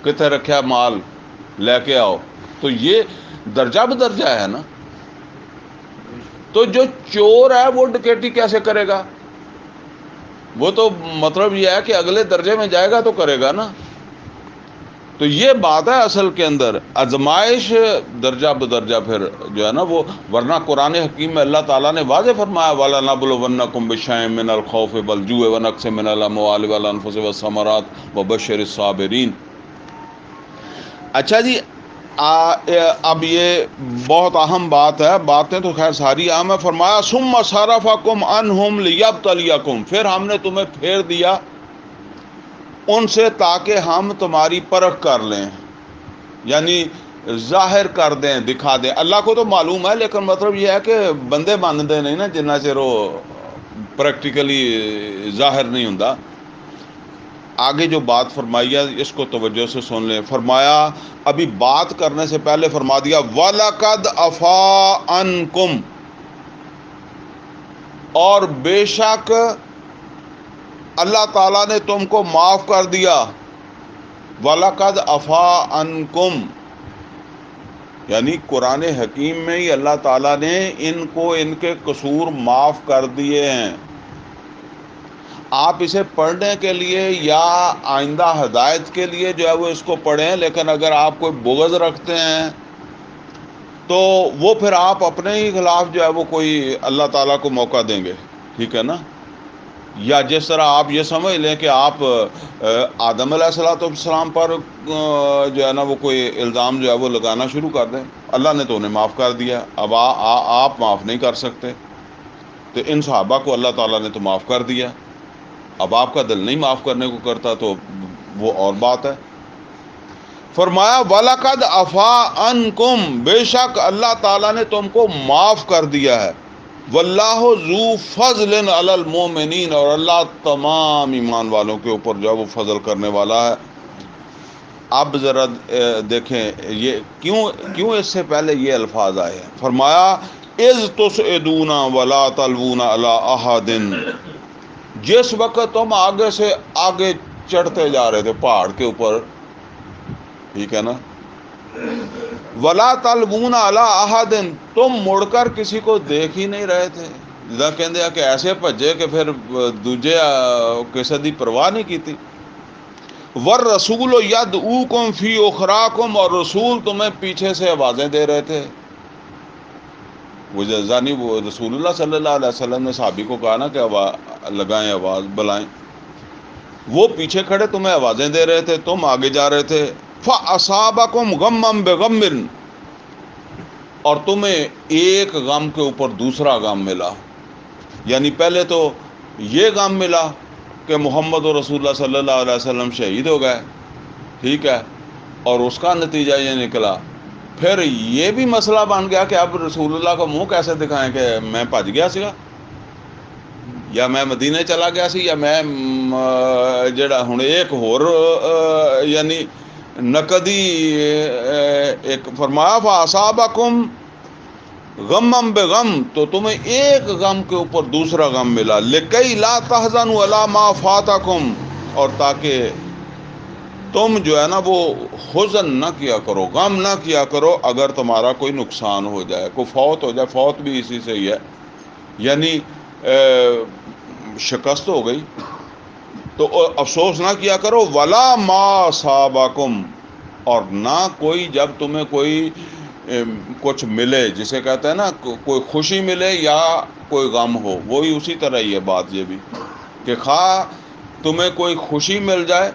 [SPEAKER 1] کتنے رکھیا مال لے کے آؤ. تو یہ درجہ بدرجہ ہے نا. تو جو چور ہے وہ ڈکیٹی کیسے کرے گا؟ وہ تو مطلب یہ ہے کہ اگلے درجے میں جائے گا تو کرے گا نا. تو یہ بات ہے اصل کے اندر آزمائش درجہ بدرجہ پھر جو ہے نا وہ. ورنہ قرآن حکیم میں اللہ تعالیٰ نے واضح فرمایا وَلَنَبْلُوَنَّكُمْ بِشَيْءٍ مِّنَ الْخَوْفِ وَالْجُوعِ وَنَقْصٍ مِّنَ الْأَمْوَالِ وَالْأَنفُسِ وَالثَّمَرَاتِ وَبَشِّرِ الصَّابِرِينَ. اچھا جی اب یہ بہت اہم بات ہے. باتیں تو خیر ساری اہم ہے. فرمایا ثُمَّ صَرَفَكُمْ عَنْهُمْ لِيَبْتَلِيَكُمْ، پھر ہم نے تمہیں پھیر دیا ان سے تاکہ ہم تمہاری پرکھ کر لیں، یعنی ظاہر کر دیں، دکھا دیں. اللہ کو تو معلوم ہے لیکن مطلب یہ ہے کہ بندے مانتے نہیں نا جنہ چر وہ پریکٹیکلی ظاہر نہیں ہوندا. آگے جو بات فرمائی ہے اس کو توجہ سے سن لیں. فرمایا ابھی بات کرنے سے پہلے فرما دیا وَلَقَدْ عَفَا عَنْكُمْ، اور بے شک اللہ تعالیٰ نے تم کو معاف کر دیا. وَلَقَدْ عَفَا عَنْكُمْ، یعنی قرآن حکیم میں ہی اللہ تعالیٰ نے ان کو ان کے قصور معاف کر دیے ہیں. آپ اسے پڑھنے کے لیے یا آئندہ ہدایت کے لیے جو ہے وہ اس کو پڑھیں، لیکن اگر آپ کوئی بغض رکھتے ہیں تو وہ پھر آپ اپنے ہی خلاف جو ہے وہ کوئی اللہ تعالیٰ کو موقع دیں گے. ٹھیک ہے نا؟ یا جس طرح آپ یہ سمجھ لیں کہ آپ آدم علیہ السلام پر جو ہے نا وہ کوئی الزام جو ہے وہ لگانا شروع کر دیں. اللہ نے تو انہیں معاف کر دیا، اب آپ معاف نہیں کر سکتے. تو ان صحابہ کو اللہ تعالیٰ نے تو معاف کر دیا، اب آپ کا دل نہیں معاف کرنے کو کرتا تو وہ اور بات ہے. فرمایا وَلَقَدْ عَفَا عَنْكُمْ، بے شک اللہ تعالیٰ نے تم کو معاف کر دیا ہے. وَاللَّهُ ذُو فَضْلٍ عَلَى الْمُؤْمِنِينَ، اور اللہ تمام ایمان والوں کے اوپر جو ہے وہ فضل کرنے والا ہے. اب ذرا دیکھیں یہ کیوں اس سے پہلے یہ الفاظ آئے ہیں. فرمایا اِذْ تُسْعِدُونَ وَلَا تَلْوُونَ عَلَىٰ أَحَدٍ، جس وقت تم آگے سے آگے چڑھتے جا رہے تھے پہاڑ کے اوپر، ٹھیک ہے نا، وَلَا تَلْوُونَ عَلَىٰ أَحَدٍ، تم مڑ کر کسی کو دیکھ ہی نہیں رہے تھے. جدا کہندے کہ ایسے بھجے کہ پھر دوجے کسی دی پرواہ نہیں کیتی. وَالرَّسُولُ يَدْعُوكُمْ فِي أُخْرَاكُمْ، اور رسول تمہیں پیچھے سے آوازیں دے رہے تھے. وہ رسول اللہ صلی اللہ علیہ وسلم نے صحابی کو کہا نا کہ لگائیں آواز بلائیں، وہ پیچھے کھڑے تمہیں آوازیں دے رہے تھے، تم آگے جا رہے تھے. فَأَصَابَكُمْ غَمًّا بِغَمٍّ، اور تمہیں ایک غم کے اوپر دوسرا غم ملا. یعنی پہلے تو یہ غم ملا کہ محمد رسول اللہ صلی اللہ علیہ وسلم شہید ہو گئے، ٹھیک ہے، اور اس کا نتیجہ یہ نکلا. پھر یہ بھی مسئلہ بن گیا کہ اب رسول اللہ کو منہ کیسے دکھائیں کہ میں بھج گیا سا، یا میں مدینے چلا گیا سی، یا میں جڑا ہن ایک ہور یعنی نقدی ایک فرمایا فَأَصَابَكُمْ غَمًّا بِغَمٍّ، تو تمہیں ایک غم کے اوپر دوسرا غم ملا. لِكَيْ لَا تَحْزَنُوا عَلَىٰ مَا فَاتَكُمْ، اور تاکہ تم جو ہے نا وہ حزن نہ کیا کرو، غم نہ کیا کرو اگر تمہارا کوئی نقصان ہو جائے، کوئی فوت ہو جائے. فوت بھی اسی سے ہی ہے، یعنی شکست ہو گئی تو افسوس نہ کیا کرو. وَلَا مَا صَابَكُمْ، اور نہ کوئی جب تمہیں کوئی کچھ ملے، جسے کہتے ہیں نا کوئی خوشی ملے یا کوئی غم ہو، وہی اسی طرح ہی ہے بات یہ بھی کہ خواہ تمہیں کوئی خوشی مل جائے،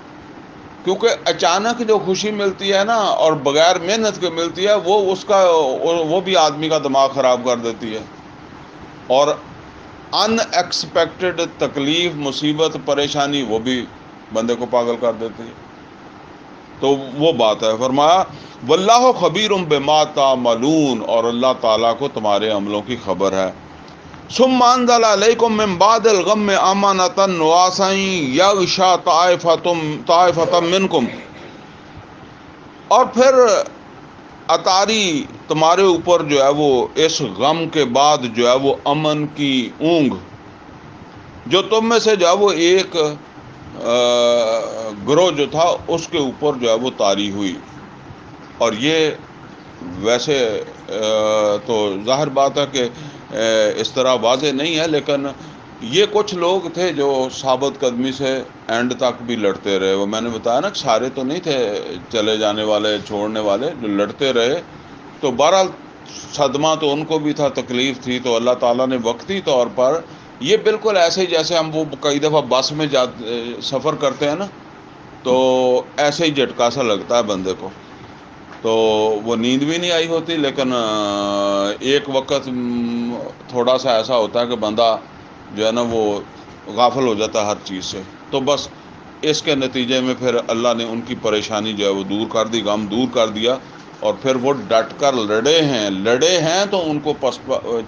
[SPEAKER 1] کیونکہ اچانک جو خوشی ملتی ہے نا اور بغیر محنت کے ملتی ہے وہ بھی آدمی کا دماغ خراب کر دیتی ہے، اور ان ایکسپیکٹڈ تکلیف، مصیبت، پریشانی وہ بھی بندے کو پاگل کر دیتی ہے. تو وہ بات ہے. فرمایا واللہ خبیر بما تعملون، اور اللہ تعالیٰ کو تمہارے عملوں کی خبر ہے. ثم انزل علیکم من بعد الغم امانۃ نعاسا یغشی طائفۃ منکم، اور پھر اتاری تمہارے اوپر جو ہے وہ اس غم کے بعد جو ہے وہ امن کی اونگ، جو تم میں سے جو ہے وہ ایک گروہ جو تھا اس کے اوپر جو ہے وہ طاری ہوئی. اور یہ ویسے تو ظاہر بات ہے کہ اس طرح واضح نہیں ہے، لیکن یہ کچھ لوگ تھے جو ثابت قدمی سے اینڈ تک بھی لڑتے رہے. وہ میں نے بتایا نا کہ سارے تو نہیں تھے چلے جانے والے، چھوڑنے والے، جو لڑتے رہے. تو بہرحال صدمہ تو ان کو بھی تھا، تکلیف تھی. تو اللہ تعالیٰ نے وقتی طور پر یہ بالکل ایسے ہی جیسے ہم وہ کئی دفعہ بس میں سفر کرتے ہیں نا، تو ایسے ہی جھٹکا سا لگتا ہے بندے کو، تو وہ نیند بھی نہیں آئی ہوتی، لیکن ایک وقت تھوڑا سا ایسا ہوتا ہے کہ بندہ جو ہے نا وہ غافل ہو جاتا ہے ہر چیز سے. تو بس اس کے نتیجے میں پھر اللہ نے ان کی پریشانی جو ہے وہ دور کر دی، غم دور کر دیا، اور پھر وہ ڈٹ کر لڑے ہیں تو ان کو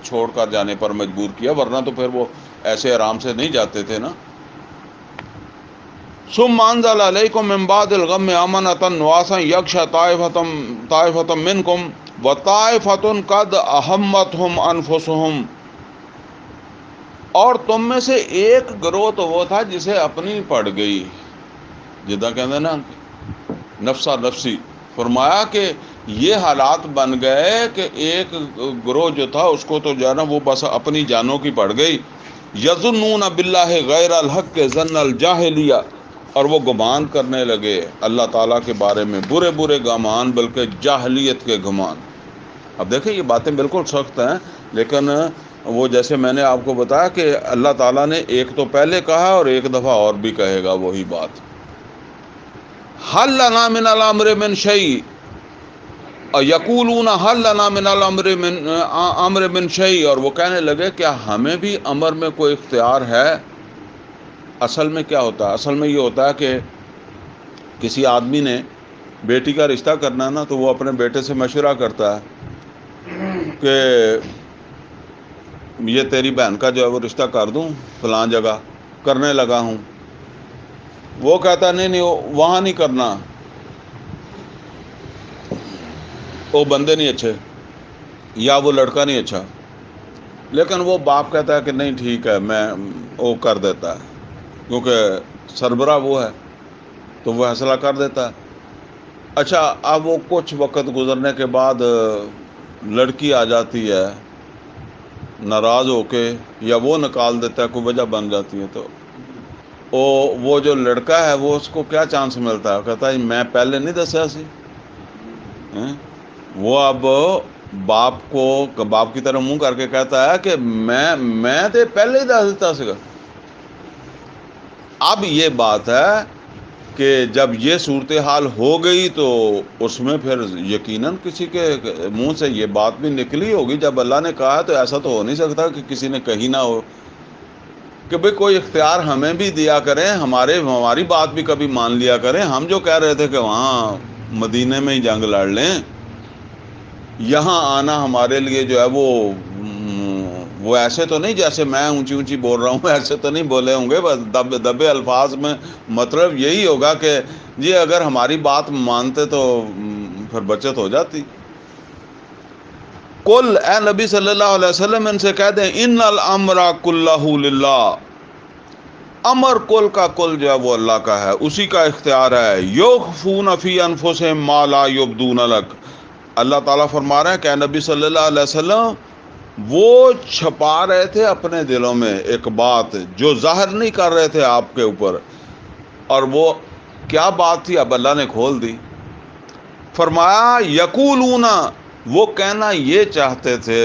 [SPEAKER 1] چھوڑ کر جانے پر مجبور کیا، ورنہ تو پھر وہ ایسے آرام سے نہیں جاتے تھے نا. ثم انزل علیکم من بعد الغم امانۃ نعاسا یغشی طائفۃ منکم وطائفۃ قد اہمتہم انفسہم، اور تم میں سے ایک گروہ تو وہ تھا جسے اپنی پڑ گئی، جدہ کہتے نا نفسا نفسی، فرمایا کہ یہ حالات بن گئے کہ ایک گروہ جو تھا اس کو تو جو ہے نا وہ بس اپنی جانوں کی پڑ گئی. یظنون باللہ غیر الحق کے ظن الجاہلیہ، اور وہ گمان کرنے لگے اللہ تعالیٰ کے بارے میں برے برے گمان، بلکہ جاہلیت کے گمان. اب دیکھیں یہ باتیں بالکل سخت ہیں، لیکن وہ جیسے میں نے آپ کو بتایا کہ اللہ تعالیٰ نے ایک تو پہلے کہا اور ایک دفعہ اور بھی کہے گا وہی بات. حل لنا من الامر من شیء، یقولون حل لنا من الامر من شیء، اور وہ کہنے لگے کیا ہمیں بھی امر میں کوئی اختیار ہے. اصل میں کیا ہوتا ہے؟ اصل میں یہ ہوتا ہے کہ کسی آدمی نے بیٹی کا رشتہ کرنا ہے نا، تو وہ اپنے بیٹے سے مشورہ کرتا ہے کہ یہ تیری بہن کا جو ہے وہ رشتہ کر دوں فلاں جگہ، کرنے لگا ہوں. وہ کہتا نہیں وہاں نہیں کرنا، وہ بندے نہیں اچھے یا وہ لڑکا نہیں اچھا. لیکن وہ باپ کہتا ہے کہ نہیں ٹھیک ہے، میں وہ کر دیتا ہے، کیونکہ سربراہ وہ ہے تو وہ فیصلہ کر دیتا ہے. اچھا اب وہ کچھ وقت گزرنے کے بعد لڑکی آ جاتی ہے ناراض ہو کے، یا وہ نکال دیتا ہے، کوئی وجہ بن جاتی ہے، تو وہ جو لڑکا ہے وہ اس کو کیا چانس ملتا ہے؟ کہتا ہے میں پہلے نہیں دسیا سی. وہ اب باپ کی طرح منہ کر کے کہتا ہے کہ میں تے پہلے ہی دس دیتا سکا. اب یہ بات ہے کہ جب یہ صورتحال ہو گئی تو اس میں پھر یقیناً کسی کے منہ سے یہ بات بھی نکلی ہوگی. جب اللہ نے کہا تو ایسا تو ہو نہیں سکتا کہ کسی نے کہی نہ ہو کہ بھئی کوئی اختیار ہمیں بھی دیا کریں، ہماری بات بھی کبھی مان لیا کریں. ہم جو کہہ رہے تھے کہ وہاں مدینے میں ہی جنگ لڑ لیں، یہاں آنا ہمارے لیے جو ہے وہ ایسے تو نہیں جیسے میں اونچی اونچی بول رہا ہوں، ایسے تو نہیں بولے ہوں گے، بس دبے الفاظ میں مطلب یہی ہوگا کہ جی اگر ہماری بات مانتے تو پھر بچت ہو جاتی. قل، اے نبی صلی اللہ علیہ وسلم ان سے کہہ دیں ان الامر کلہ للہ، امر کل کا کل جو ہے وہ اللہ کا ہے، اسی کا اختیار ہے. یخفون فی انفسہم ما لا یبدون لک، اللہ تعالیٰ فرما رہے ہیں کہ اے نبی صلی اللہ علیہ وسلم وہ چھپا رہے تھے اپنے دلوں میں ایک بات جو ظاہر نہیں کر رہے تھے آپ کے اوپر، اور وہ کیا بات تھی اب اللہ نے کھول دی. فرمایا یقولون، وہ کہنا یہ چاہتے تھے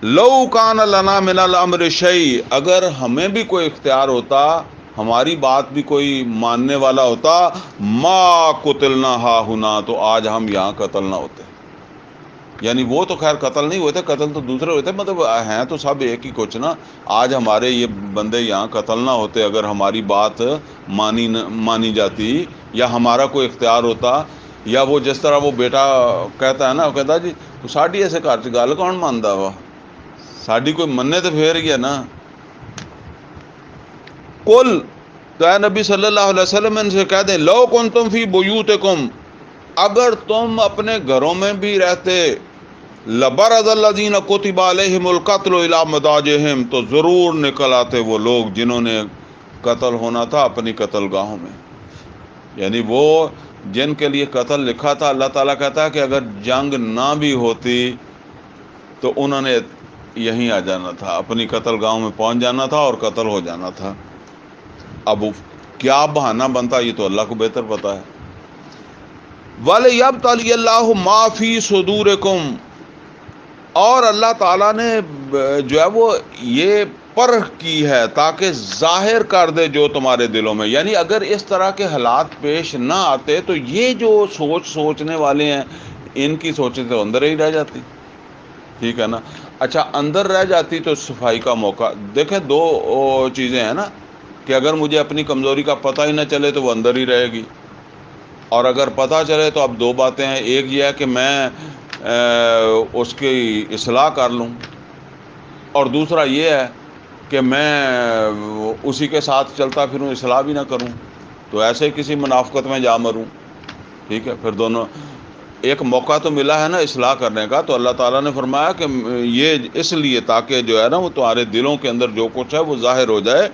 [SPEAKER 1] لو کان لنا من الامر شیء، اگر ہمیں بھی کوئی اختیار ہوتا، ہماری بات بھی کوئی ماننے والا ہوتا، ما قتلنا ہاہنا، تو آج ہم یہاں قتل نہ ہوتے. یعنی وہ تو خیر قتل نہیں ہوئے تھے، قتل تو دوسرے ہوئے تھے، مطلب ہیں تو سب ایک ہی کچھ نا. آج ہمارے یہ بندے یہاں قتل نہ ہوتے اگر ہماری بات مانی جاتی یا ہمارا کوئی اختیار ہوتا. یا وہ جس طرح وہ بیٹا کہتا ہے نا، وہ کہتا جی ساڈی ایسے گھر چ گل کون ماندا وا، ساڈی کوئی مننے تو پھر ہی ہے نا. قل، تو اے نبی صلی اللہ علیہ وسلم ان سے کہہ دیں لو کنتم فی بیوتکم، اگر تم اپنے گھروں میں بھی رہتے، لبرز الذین کتب علیہم القتل الی مضاجعہم، تو ضرور نکل آتے وہ لوگ جنہوں نے قتل ہونا تھا اپنی قتل گاہوں میں. یعنی وہ جن کے لیے قتل لکھا تھا، اللہ تعالیٰ کہتا ہے کہ اگر جنگ نہ بھی ہوتی تو انہوں نے یہیں آ جانا تھا، اپنی قتل گاہوں میں پہنچ جانا تھا اور قتل ہو جانا تھا. اب کیا بہانہ بنتا یہ تو اللہ کو بہتر پتا ہے. وَلِيَبْتَلِيَ اللَّهُ مَا فِي صُدُورِكُمْ، اور اللہ تعالیٰ نے جو ہے وہ یہ پرکھ کی ہے تاکہ ظاہر کر دے جو تمہارے دلوں میں. یعنی اگر اس طرح کے حالات پیش نہ آتے تو یہ جو سوچنے والے ہیں ان کی سوچیں تو اندر ہی رہ جاتی. ٹھیک ہے نا. اچھا اندر رہ جاتی تو صفائی کا موقع. دیکھیں دو چیزیں ہیں نا، کہ اگر مجھے اپنی کمزوری کا پتہ ہی نہ چلے تو وہ اندر ہی رہے گی، اور اگر پتہ چلے تو اب دو باتیں ہیں. ایک یہ ہے کہ میں اس کی اصلاح کر لوں، اور دوسرا یہ ہے کہ میں اسی کے ساتھ چلتا پھروں، اصلاح بھی نہ کروں، تو ایسے ہی کسی منافقت میں جا مروں. ٹھیک ہے، پھر دونوں ایک موقع تو ملا ہے نا اصلاح کرنے کا، تو اللہ تعالیٰ نے فرمایا کہ یہ اس لیے تاکہ جو ہے نا وہ تمہارے دلوں کے اندر جو کچھ ہے وہ ظاہر ہو جائے،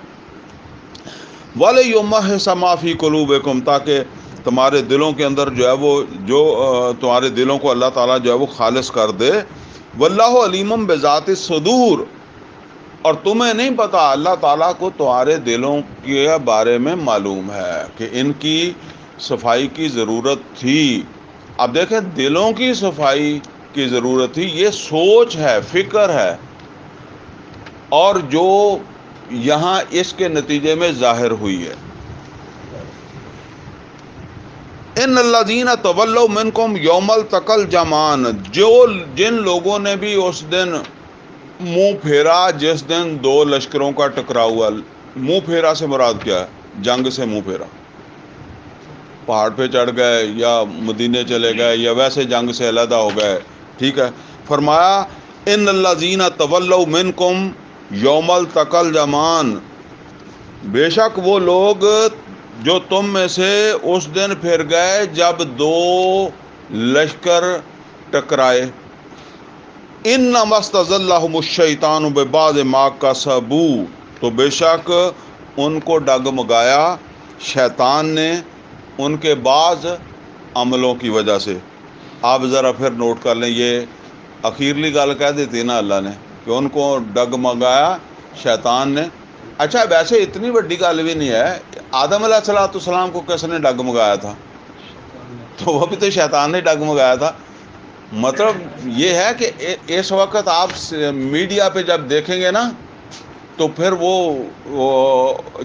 [SPEAKER 1] وَلِيُمَحِّصَ مَا فِي قُلُوبِكُمْ، تاکہ تمہارے دلوں کے اندر جو ہے وہ تمہارے دلوں کو اللہ تعالیٰ جو ہے وہ خالص کر دے، وَاللَّهُ عَلِيمٌ بِذَاتِ الصُّدُورِ، اور تمہیں نہیں پتا، اللہ تعالیٰ کو تمہارے دلوں کے بارے میں معلوم ہے کہ ان کی صفائی کی ضرورت تھی۔ اب دیکھیں دلوں کی صفائی کی ضرورت تھی، یہ سوچ ہے، فکر ہے، اور جو یہاں اس کے نتیجے میں ظاہر ہوئی ہے۔ ان الذین تولوا منکم یوم التقى الجمعان، جن لوگوں نے بھی اس دن منہ پھیرا جس دن دو لشکروں کا ٹکراؤ ہوا۔ منہ پھیرا سے مراد کیا ہے؟ جنگ سے منہ پھیرا، پہاڑ پہ چڑھ گئے یا مدینے چلے گئے یا ویسے جنگ سے علیحدہ ہو گئے، ٹھیک ہے۔ فرمایا ان الذین تولوا منکم یوم التقى الجمعان، بے شک وہ لوگ جو تم میں سے اس دن پھر گئے جب دو لشکر ٹکرائے۔ انما استزلهم الشیطان ببعض ما کسبوا، تو بے شک ان کو ڈگمگایا شیطان نے ان کے بعض عملوں کی وجہ سے۔ آپ ذرا پھر نوٹ کر لیں، یہ اخیرلی گل کہہ دیتی نا اللہ نے کہ ان کو ڈگمگایا شیطان نے۔ اچھا ویسے اتنی بڑی گل بھی نہیں ہے، آدم علیہ السلام کو کس نے ڈگمگایا تھا؟ تو وہ بھی تو شیطان نے ڈگمگایا تھا۔ مطلب یہ ہے کہ اس وقت آپ میڈیا پہ جب دیکھیں گے نا تو پھر وہ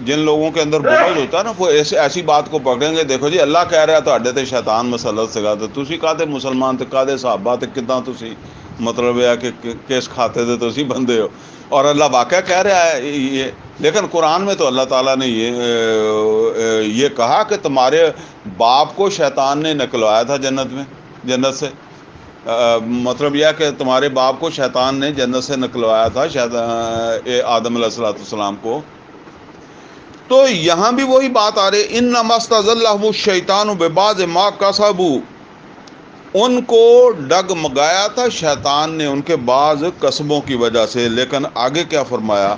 [SPEAKER 1] جن لوگوں کے اندر بغض ہوتا ہے نا وہ ایسی بات کو پکڑیں گے، دیکھو جی اللہ کہہ رہا تھا تے شیطان مسلط سگا تے تسی کہتے مسلمان تے کہتے صحابہ تے کداں تسی مطلب ہے کہ کس کھاتے تے تسی بندے ہو، اور اللہ واقعہ کہہ رہا ہے یہ۔ لیکن قرآن میں تو اللہ تعالیٰ نے یہ کہا کہ تمہارے باپ کو شیطان نے نکلوایا تھا جنت سے، مطلب یہ کہ تمہارے باپ کو شیطان نے جنت سے نکلوایا تھا، آدم علیہ السلام کو۔ تو یہاں بھی وہی بات آ رہی، انما استزلهم الشیطان ببعض ما کسبوا، ان کو ڈگمگایا تھا شیطان نے ان کے بعض کسبوں کی وجہ سے۔ لیکن آگے کیا فرمایا،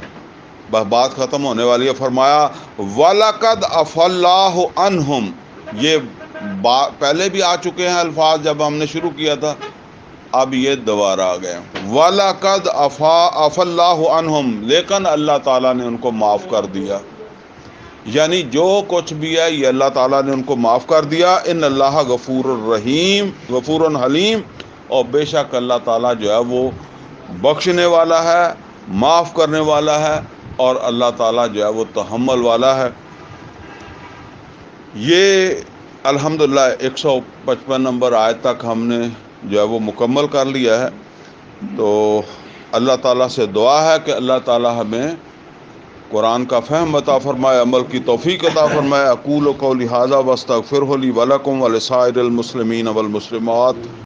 [SPEAKER 1] بات ختم ہونے والی ہے، فرمایا وَلَقَدْ عَفَا اللَّهُ عَنْهُمْ، یہ پہلے بھی آ چکے ہیں الفاظ جب ہم نے شروع کیا تھا، اب یہ دوبارہ آ گئے، وَلَقَدْ عَفَا اللَّهُ عَنْهُمْ، لیکن اللہ تعالیٰ نے ان کو معاف کر دیا، یعنی جو کچھ بھی ہے یہ اللہ تعالیٰ نے ان کو معاف کر دیا۔ ان اللہ غفور الرحیم غفور حلیم، اور بے شک اللہ تعالیٰ جو ہے وہ بخشنے والا ہے، معاف کرنے والا ہے، اور اللہ تعالیٰ جو ہے وہ تحمل والا ہے۔ یہ الحمدللہ 155 نمبر آیت تک ہم نے جو ہے وہ مکمل کر لیا ہے۔ تو اللہ تعالیٰ سے دعا ہے کہ اللہ تعالیٰ ہمیں قرآن کا فہم عطا فرمائے، عمل کی توفیق عطا فرمائے۔ اقول قولی ھذا واستغفرہ لی ولکم ولسائر المسلمین والمسلمات۔